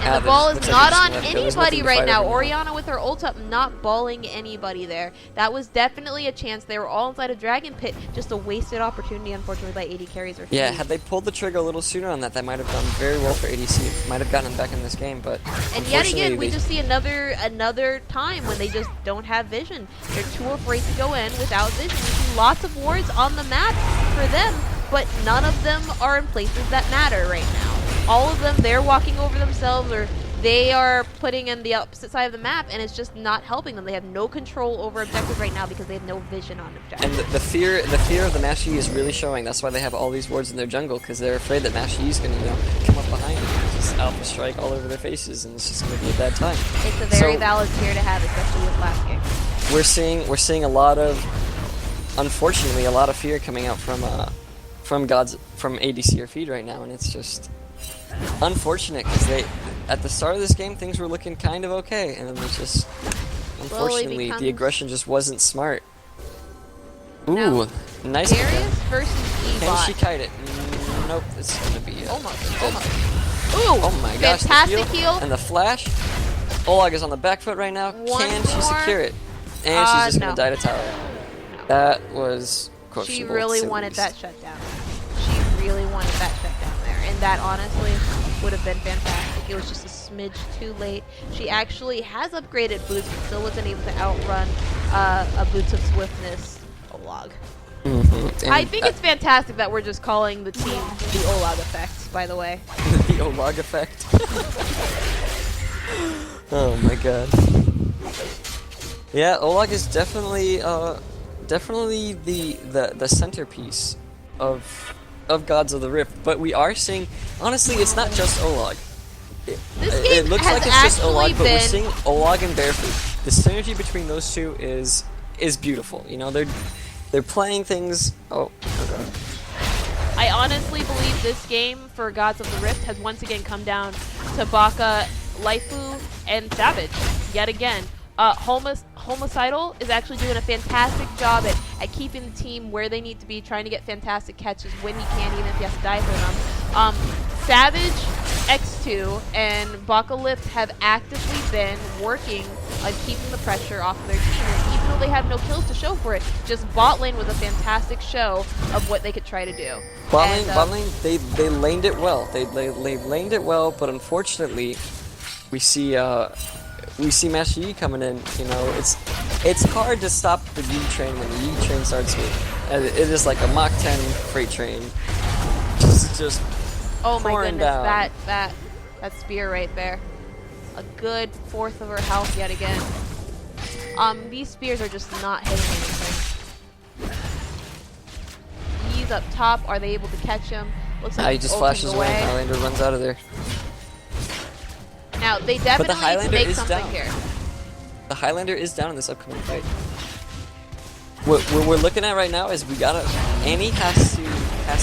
And the ball is not on anybody right now. Orianna with her ult up, not balling anybody there. That was definitely a chance. They were all inside a Dragon Pit. Just a wasted opportunity, unfortunately, by AD carries. Yeah, had they pulled the trigger a little sooner on that, that might have done very well for ADC. Might have gotten them back in this game, but and yet again, we just see another time when they just don't have vision. They're too afraid to go in without vision. We see lots of wards on the map for them, but none of them are in places that matter right now. All of them, they're walking over themselves, or they are putting in the opposite side of the map, and it's just not helping them. They have no control over objectives right now because they have no vision on objectives. And the fear of the Mashi is really showing. That's why they have all these wards in their jungle, because they're afraid that Mashi is going to, you know, come up behind them and just alpha strike all over their faces, and it's just going to be a bad time. It's a very valid fear to have, especially with last game. We're seeing a lot of, unfortunately, a lot of fear coming out from ADC or VIII right now, and it's just unfortunate because at the start of this game things were looking kind of okay, and then they just unfortunately the aggression just wasn't smart. Ooh, nice. Darius versus Can she kite it? Nope, it's gonna be almost. Ooh, oh my gosh, fantastic heal and the flash. Olag is on the back foot right now. Can she secure it? And she's just gonna die to tower. No. That was questionable. She really wanted that shutdown. She really wanted that shutdown there, and that honestly would have been fantastic. It was just a smidge too late. She actually has upgraded boots, but still wasn't able to outrun a Boots of Swiftness Olag. I think it's fantastic that we're just calling the team the Olag effect, by the way. The Olag effect? Oh my god. Yeah, Olag is definitely the centerpiece of Gods of the Rift, but we are seeing, honestly, it's not just Olag. It looks like it's just Olag, but we're seeing Olag and Bearfood. The synergy between those two is beautiful. You know, they're playing things. Oh, okay. I honestly believe this game for Gods of the Rift has once again come down to Baka, Laifu, and Savage yet again. Holmesidal is actually doing a fantastic job at keeping the team where they need to be, trying to get fantastic catches when he can, even if he has to die for them. Savage, X2, and Baka Lift have actively been working on keeping the pressure off of their team. And even though they have no kills to show for it, just bot lane was a fantastic show of what they could try to do. Bot lane, they laned it well. They laned it well, but unfortunately, we see Mashi coming in. You know, it's hard to stop the Yi train when the Yi train starts moving. It is like a Mach 10 freight train. Just oh my goodness, down. that spear right there. A good fourth of her health yet again. These spears are just not hitting anything. ADCs up top. Are they able to catch him? Looks like He just flashes away. Highlander runs out of there. Now, they definitely need to make something down. here. The Highlander is down in this upcoming fight. What we're looking at right now is Annie has to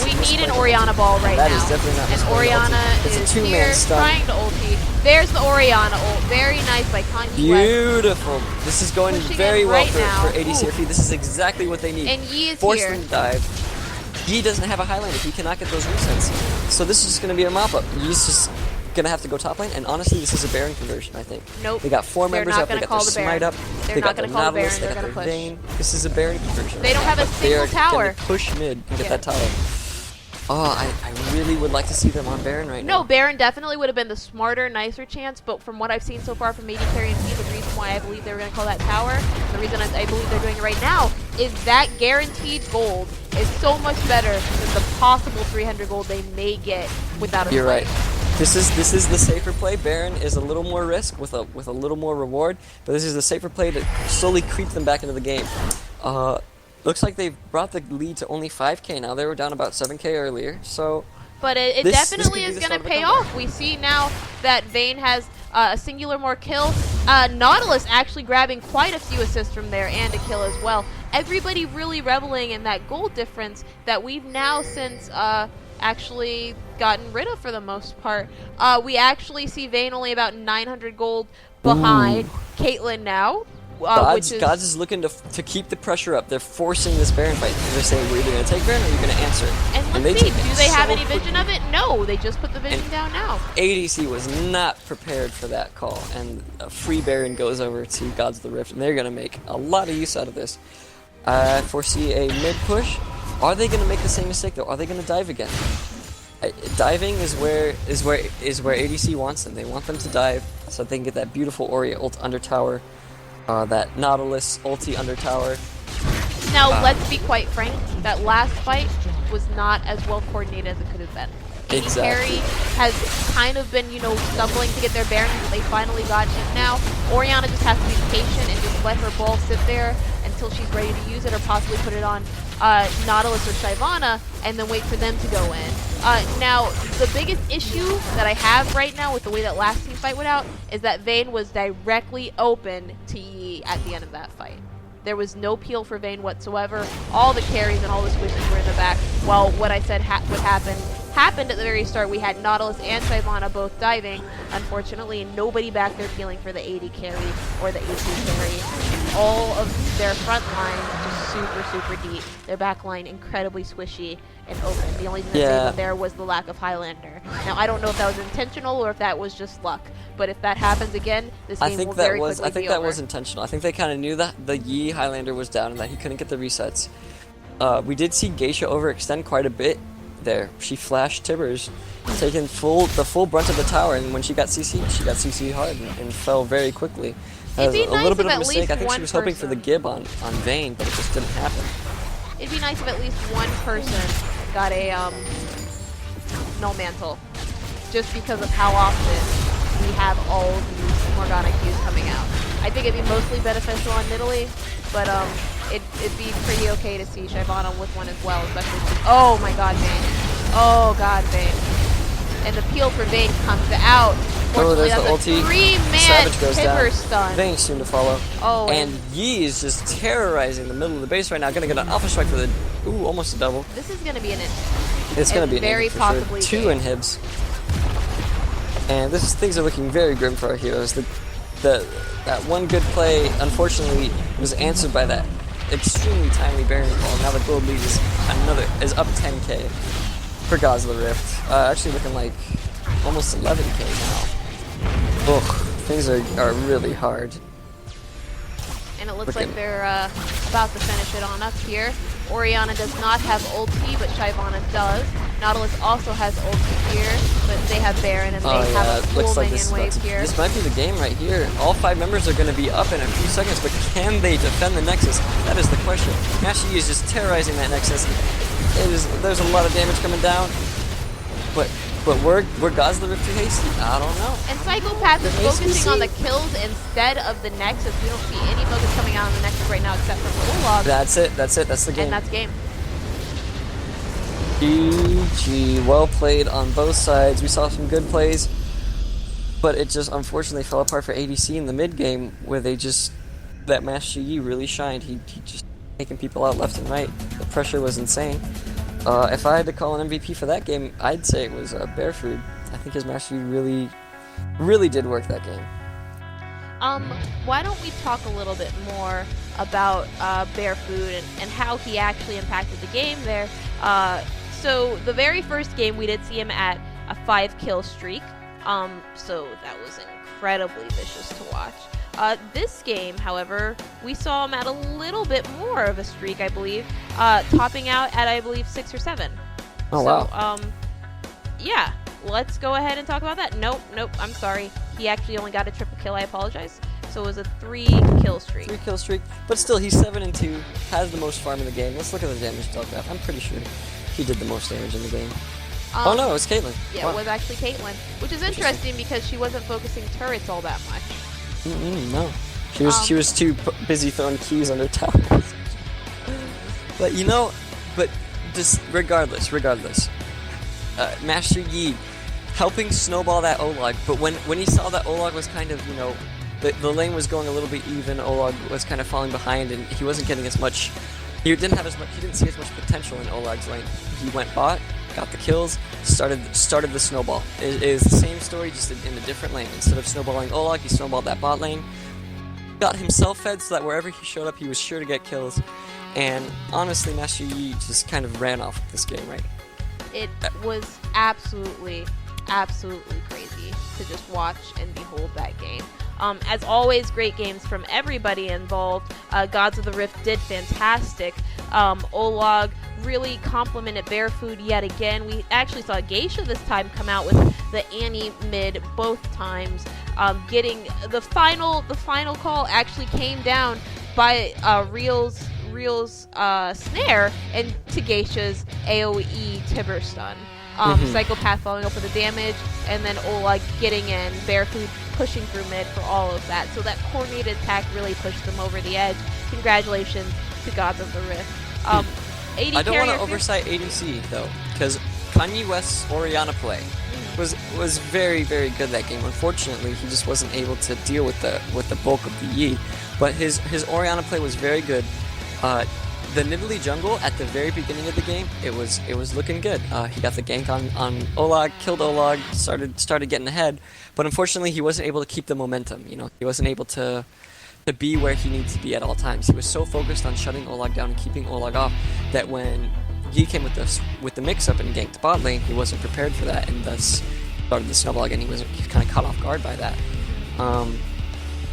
we need an Orianna ball right now. That is definitely not and Orianna is is a two-man here stun. trying to ulti. There's the Orianna ult. Very nice by KanYi. Beautiful. This is going very well for ADC. Ooh. This is exactly what they need. And Yi is Force here. them to dive. Yi doesn't have a Highlander. He cannot get those resets. So this is just going to be a mop-up. Yi's just going to have to go top lane. And honestly, this is a Baron conversion, I think. Nope. They got 4 members up. They got their Smite up. They got their Nautilus. They got their Vayne. This is a Baron conversion. They don't have a single tower. They are push mid and get that tower. Oh, I really would like to see them on Baron right now. No, Baron definitely would have been the smarter, nicer chance, but from what I've seen so far from AD Carry and P, the reason why I believe they were going to call that tower, the reason I believe they're doing it right now, is that guaranteed gold is so much better than the possible 300 gold they may get without a You're play. right. This is the safer play. Baron is a little more risk with a little more reward, but this is the safer play to slowly creep them back into the game. Looks like they've brought the lead to only 5k now. They were down about 7k earlier, so... But it definitely is going to pay off. We see now that Vayne has a singular more kill. Nautilus actually grabbing quite a few assists from there and a kill as well. Everybody really reveling in that gold difference that we've now since actually gotten rid of for the most part. We actually see Vayne only about 900 gold behind Caitlyn now. Gods is looking to keep the pressure up. They're forcing this Baron fight. They're saying, we're either going to take Baron or you're going to answer. And let's see, do they have any vision of it? No, they just put the vision down now. ADC was not prepared for that call, and a free Baron goes over to Gods of the Rift, and they're going to make a lot of use out of this. I foresee a mid push. Are they going to make the same mistake, though? Are they going to dive again? Diving is where ADC wants them. They want them to dive so that they can get that beautiful Ori ult under tower. That Nautilus ulti under tower. Now, let's be quite frank, that last fight was not as well coordinated as it could have been. AD Carry has kind of been, stumbling to get their bearings, but they finally got it now. Orianna just has to be patient and just let her ball sit there until she's ready to use it, or possibly put it on Nautilus or Shyvana, and then wait for them to go in. Now, the biggest issue that I have right now with the way that last team fight went out is that Vayne was directly open to Yi at the end of that fight. There was no peel for Vayne whatsoever. All the carries and all the squishes were in the back. Well, what I said would happen happened at the very start. We had Nautilus and Shyvana both diving, unfortunately, and nobody back there peeling for the AD carry or the AC carry. All of their front line just super, super deep. Their back line incredibly squishy and open. The only thing that saved them there was the lack of Highlander. Now, I don't know if that was intentional or if that was just luck, but if that happens again, this game will very quickly be over. I think that was intentional. I think they kind of knew that the Yi Highlander was down and that he couldn't get the resets. We did see Geisha overextend quite a bit there. She flashed Tibbers, taking the full brunt of the tower, and when she got CC'd hard and fell very quickly. That was a little bit of a mistake. I think she was hoping for the Gib on Vayne, but it just didn't happen. It'd be nice if at least one person got a null mantle, just because of how often we have all these Morgana Qs coming out. I think it'd be mostly beneficial on Nidalee, but it'd be pretty okay to see Shyvana with one as well, especially oh my god, Vayne. Oh god, Vayne. And the peel for Vayne comes out. Fortunately, that's the ulti. 3-man Timber stun. Vayne soon to follow. Oh, and Yi is just terrorizing the middle of the base right now. Gonna get an alpha strike for the almost a double. This is gonna be an inhib. It's gonna be an very inhib for possibly sure. 2 inhibs. And things are looking very grim for our heroes. That one good play, unfortunately, was answered by that extremely timely Baron call. Now the gold lead is up 10k for Gods of the Rift. Actually looking like almost 11k now. Ugh, things are really hard. And it looks like they're about to finish it on up here. Orianna does not have ulti, but Shyvana does. Nautilus also has ulti here, but they have Baron and they have a full minion wave here. This might be the game right here. All 5 members are going to be up in a few seconds, but can they defend the Nexus? That is the question. Now she is just terrorizing that Nexus. There's a lot of damage coming down, but we're Gods of the Rift too hasty? I don't know. And Psychopath is focusing on the kills instead of the Nexus. We don't see any focus coming out on the Nexus right now except for Olag. That's it. That's the game. And that's game. GG. Well played on both sides. We saw some good plays, but it just unfortunately fell apart for ADC in the mid game, where that Master Yi really shined. He just taking people out left and right. The pressure was insane. If I had to call an MVP for that game, I'd say it was Bearfood. I think his Master Yi really did work that game. Why don't we talk a little bit more about Bearfood and how he actually impacted the game there. So the very first game, we did see him at a 5-kill streak. So that was incredibly vicious to watch. This game, however, we saw him at a little bit more of a streak, I believe, topping out at, I believe, 6 or 7. Oh, wow. Yeah, let's go ahead and talk about that. Nope, I'm sorry. He actually only got a triple kill, I apologize. So it was a 3-kill streak. 3-kill streak, but still, he's 7-2, has the most farm in the game. Let's look at the damage dealt graph. I'm pretty sure he did the most damage in the game. Oh no, it was Caitlyn. Yeah, wow. It was actually Caitlyn, which is interesting because she wasn't focusing turrets all that much. No, she was too busy throwing keys under towers. But just regardless, Master Yi helping snowball that Olag. But when he saw that Olag was kind of the lane was going a little bit even, Olag was kind of falling behind, and he wasn't getting as much. He didn't see as much potential in Olag's lane. He went bot, got the kills, started the snowball. It is the same story, just in a different lane. Instead of snowballing Olag, he snowballed that bot lane, got himself fed so that wherever he showed up, he was sure to get kills. And honestly, Master Yi just kind of ran off with this game, right? It was absolutely crazy to just watch and behold that game. As always, great games from everybody involved. Gods of the Rift did fantastic. Olag really complimented Bearfood yet again. We actually saw Geisha this time come out with the Annie mid both times. Getting the final call actually came down by Ryll's snare and to Geisha's AoE Tibber stun. Psychopath following up with the damage, and then Olag getting in, Bearfood pushing through mid for all of that. So that coordinated attack really pushed them over the edge. Congratulations to Gods of the Rift. I don't want to oversight ADC though, because KanYi West's Orianna play was very, very good that game. Unfortunately, he just wasn't able to deal with the bulk of the Yi, but his Orianna play was very good. The Nidalee jungle at the very beginning of the game, it was looking good. He got the gank on Olag, killed Olag, started getting ahead, but unfortunately he wasn't able to keep the momentum. He wasn't able to be where he needs to be at all times. He was so focused on shutting Olag down and keeping Olag off that when Yi came with the mix-up and ganked bot lane, he wasn't prepared for that, and thus started the snowball again. He was kind of caught off guard by that.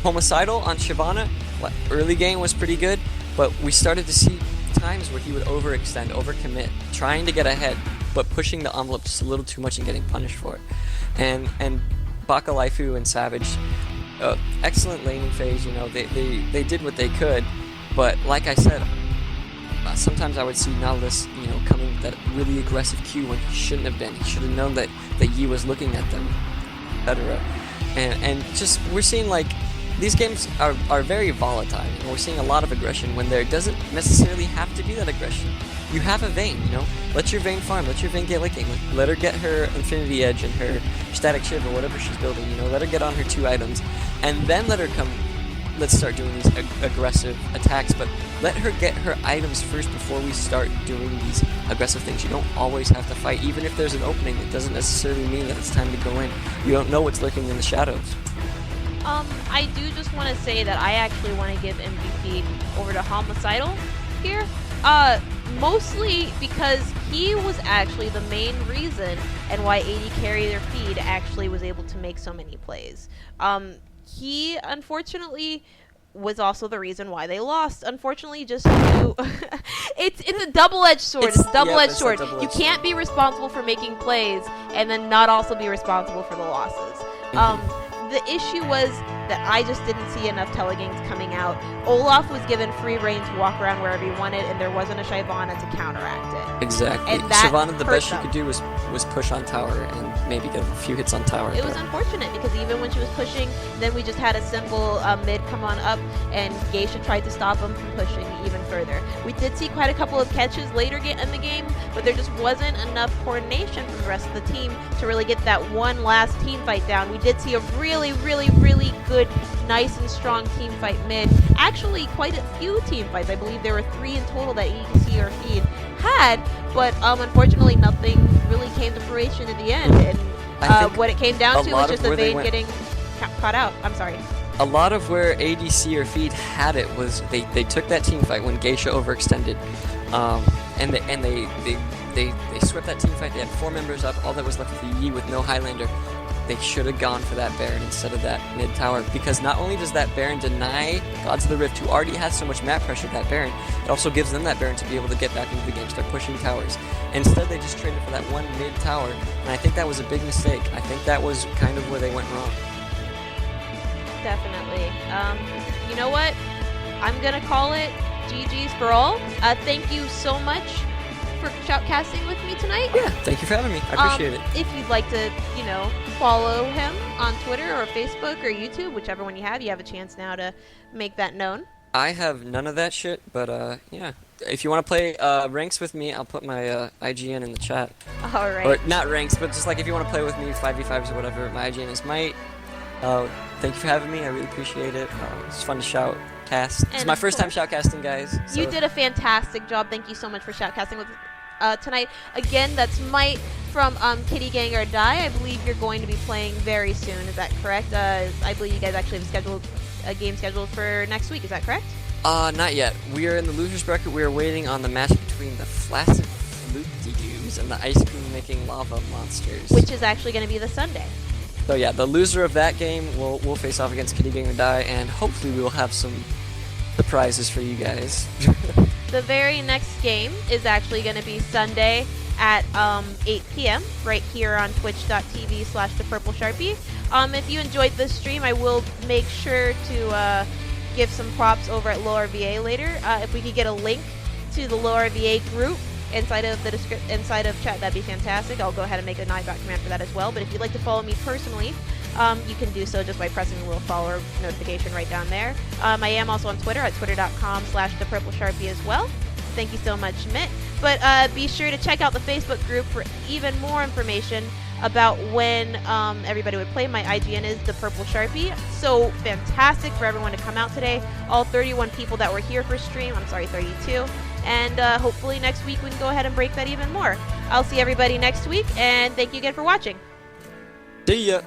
Holmesidal on Shyvana, early game was pretty good, but we started to see times where he would overextend, overcommit, trying to get ahead, but pushing the envelope just a little too much and getting punished for it. And Baka, Laifu, and Savage, excellent laning phase. They did what they could, but like I said, sometimes I would see Nautilus, coming with that really aggressive Q when he shouldn't have been. He should have known that Yi was looking at them, etc. And just we're seeing these games are very volatile, and we're seeing a lot of aggression when there doesn't necessarily have to be that aggression. You have a Vayne, let your Vayne farm, let your Vayne get licking, let her get her Infinity Edge and her Static Shiv or whatever she's building, let her get on her 2 items, and then let her come, let's start doing these aggressive attacks, but let her get her items first before we start doing these aggressive things. You don't always have to fight, even if there's an opening, it doesn't necessarily mean that it's time to go in. You don't know what's lurking in the shadows. I do just want to say that I actually want to give MVP over to Holmesidal here. Mostly because he was actually the main reason and why AD Carry their feed actually was able to make so many plays. He unfortunately was also the reason why they lost. Unfortunately, just to it's a double-edged sword. It's a double-edged sword. You can't be responsible for making plays and then not also be responsible for the losses. The issue was that I just didn't see enough telegames coming out. Olaf was given free reign to walk around wherever he wanted, and there wasn't a Shyvana to counteract it. Exactly. And that Shyvana, the best she them. could do was push on tower and maybe get a few hits on tower. It was unfortunate because even when she was pushing, then we just had a simple mid come on up, and Geisha tried to stop him from pushing even further. We did see quite a couple of catches later in the game, but there just wasn't enough coordination from the rest of the team to really get that one last team fight down. We did see a really, really, really good, nice and strong team fight mid. Actually, quite a few team fights. I believe there were 3 in total that ADC or Feed had, but unfortunately nothing really came to fruition in the end. And what it came down to was just the VIII getting caught out. I'm sorry. A lot of where ADC or Feed had it was they took that team fight when Geisha overextended, and they swept that team fight. They had 4 members up. All that was left was the Yi with no Highlander. They should have gone for that Baron instead of that mid tower, because not only does that Baron deny Gods of the Rift, who already has so much map pressure, that Baron, it also gives them that Baron to be able to get back into the game, start pushing towers. Instead, they just traded for that one mid tower, and I think that was a big mistake. I think that was kind of where they went wrong. Definitely. You know what? I'm gonna call it GG's for all. Thank you so much for shoutcasting with me tonight. Yeah, thank you for having me. I appreciate it. If you'd like to, follow him on Twitter or Facebook or YouTube, whichever one you have a chance now to make that known. I have none of that shit, but yeah. If you want to play ranks with me, I'll put my IGN in the chat. All right. Or not ranks, but just like if you want to play with me, 5v5s or whatever, my IGN is Myyt. Thank you for having me. I really appreciate it. It's fun to shoutcast. It's my first time shoutcasting, guys. So. You did a fantastic job. Thank you so much for shoutcasting with tonight. Again, that's Myyt from Kitty Gang or Die. I believe you're going to be playing very soon. Is that correct? I believe you guys actually have a game scheduled for next week. Is that correct? Not yet. We are in the losers bracket. We are waiting on the match between the flaccid flute-de-doos and the ice cream making lava monsters, which is actually going to be the Sunday. So yeah, the loser of that game will face off against Kitty Gang or Die, and hopefully we will have some surprises for you guys. The very next game is actually going to be Sunday at 8 p.m. right here on twitch.tv/DaPurpleSharpie. If you enjoyed this stream, I will make sure to give some props over at LOLRVA later. If we could get a link to the LOLRVA group inside of chat, that'd be fantastic. I'll go ahead and make a Nightbot command for that as well. But if you'd like to follow me personally, you can do so just by pressing the little follow notification right down there. I am also on Twitter at twitter.com/DaPurpleSharpie as well. Thank you so much, Myyt. But be sure to check out the Facebook group for even more information about when everybody would play. My IGN is DaPurpleSharpie. So fantastic for everyone to come out today. All 31 people that were here for stream. I'm sorry, 32. And hopefully next week we can go ahead and break that even more. I'll see everybody next week, and thank you again for watching. See ya.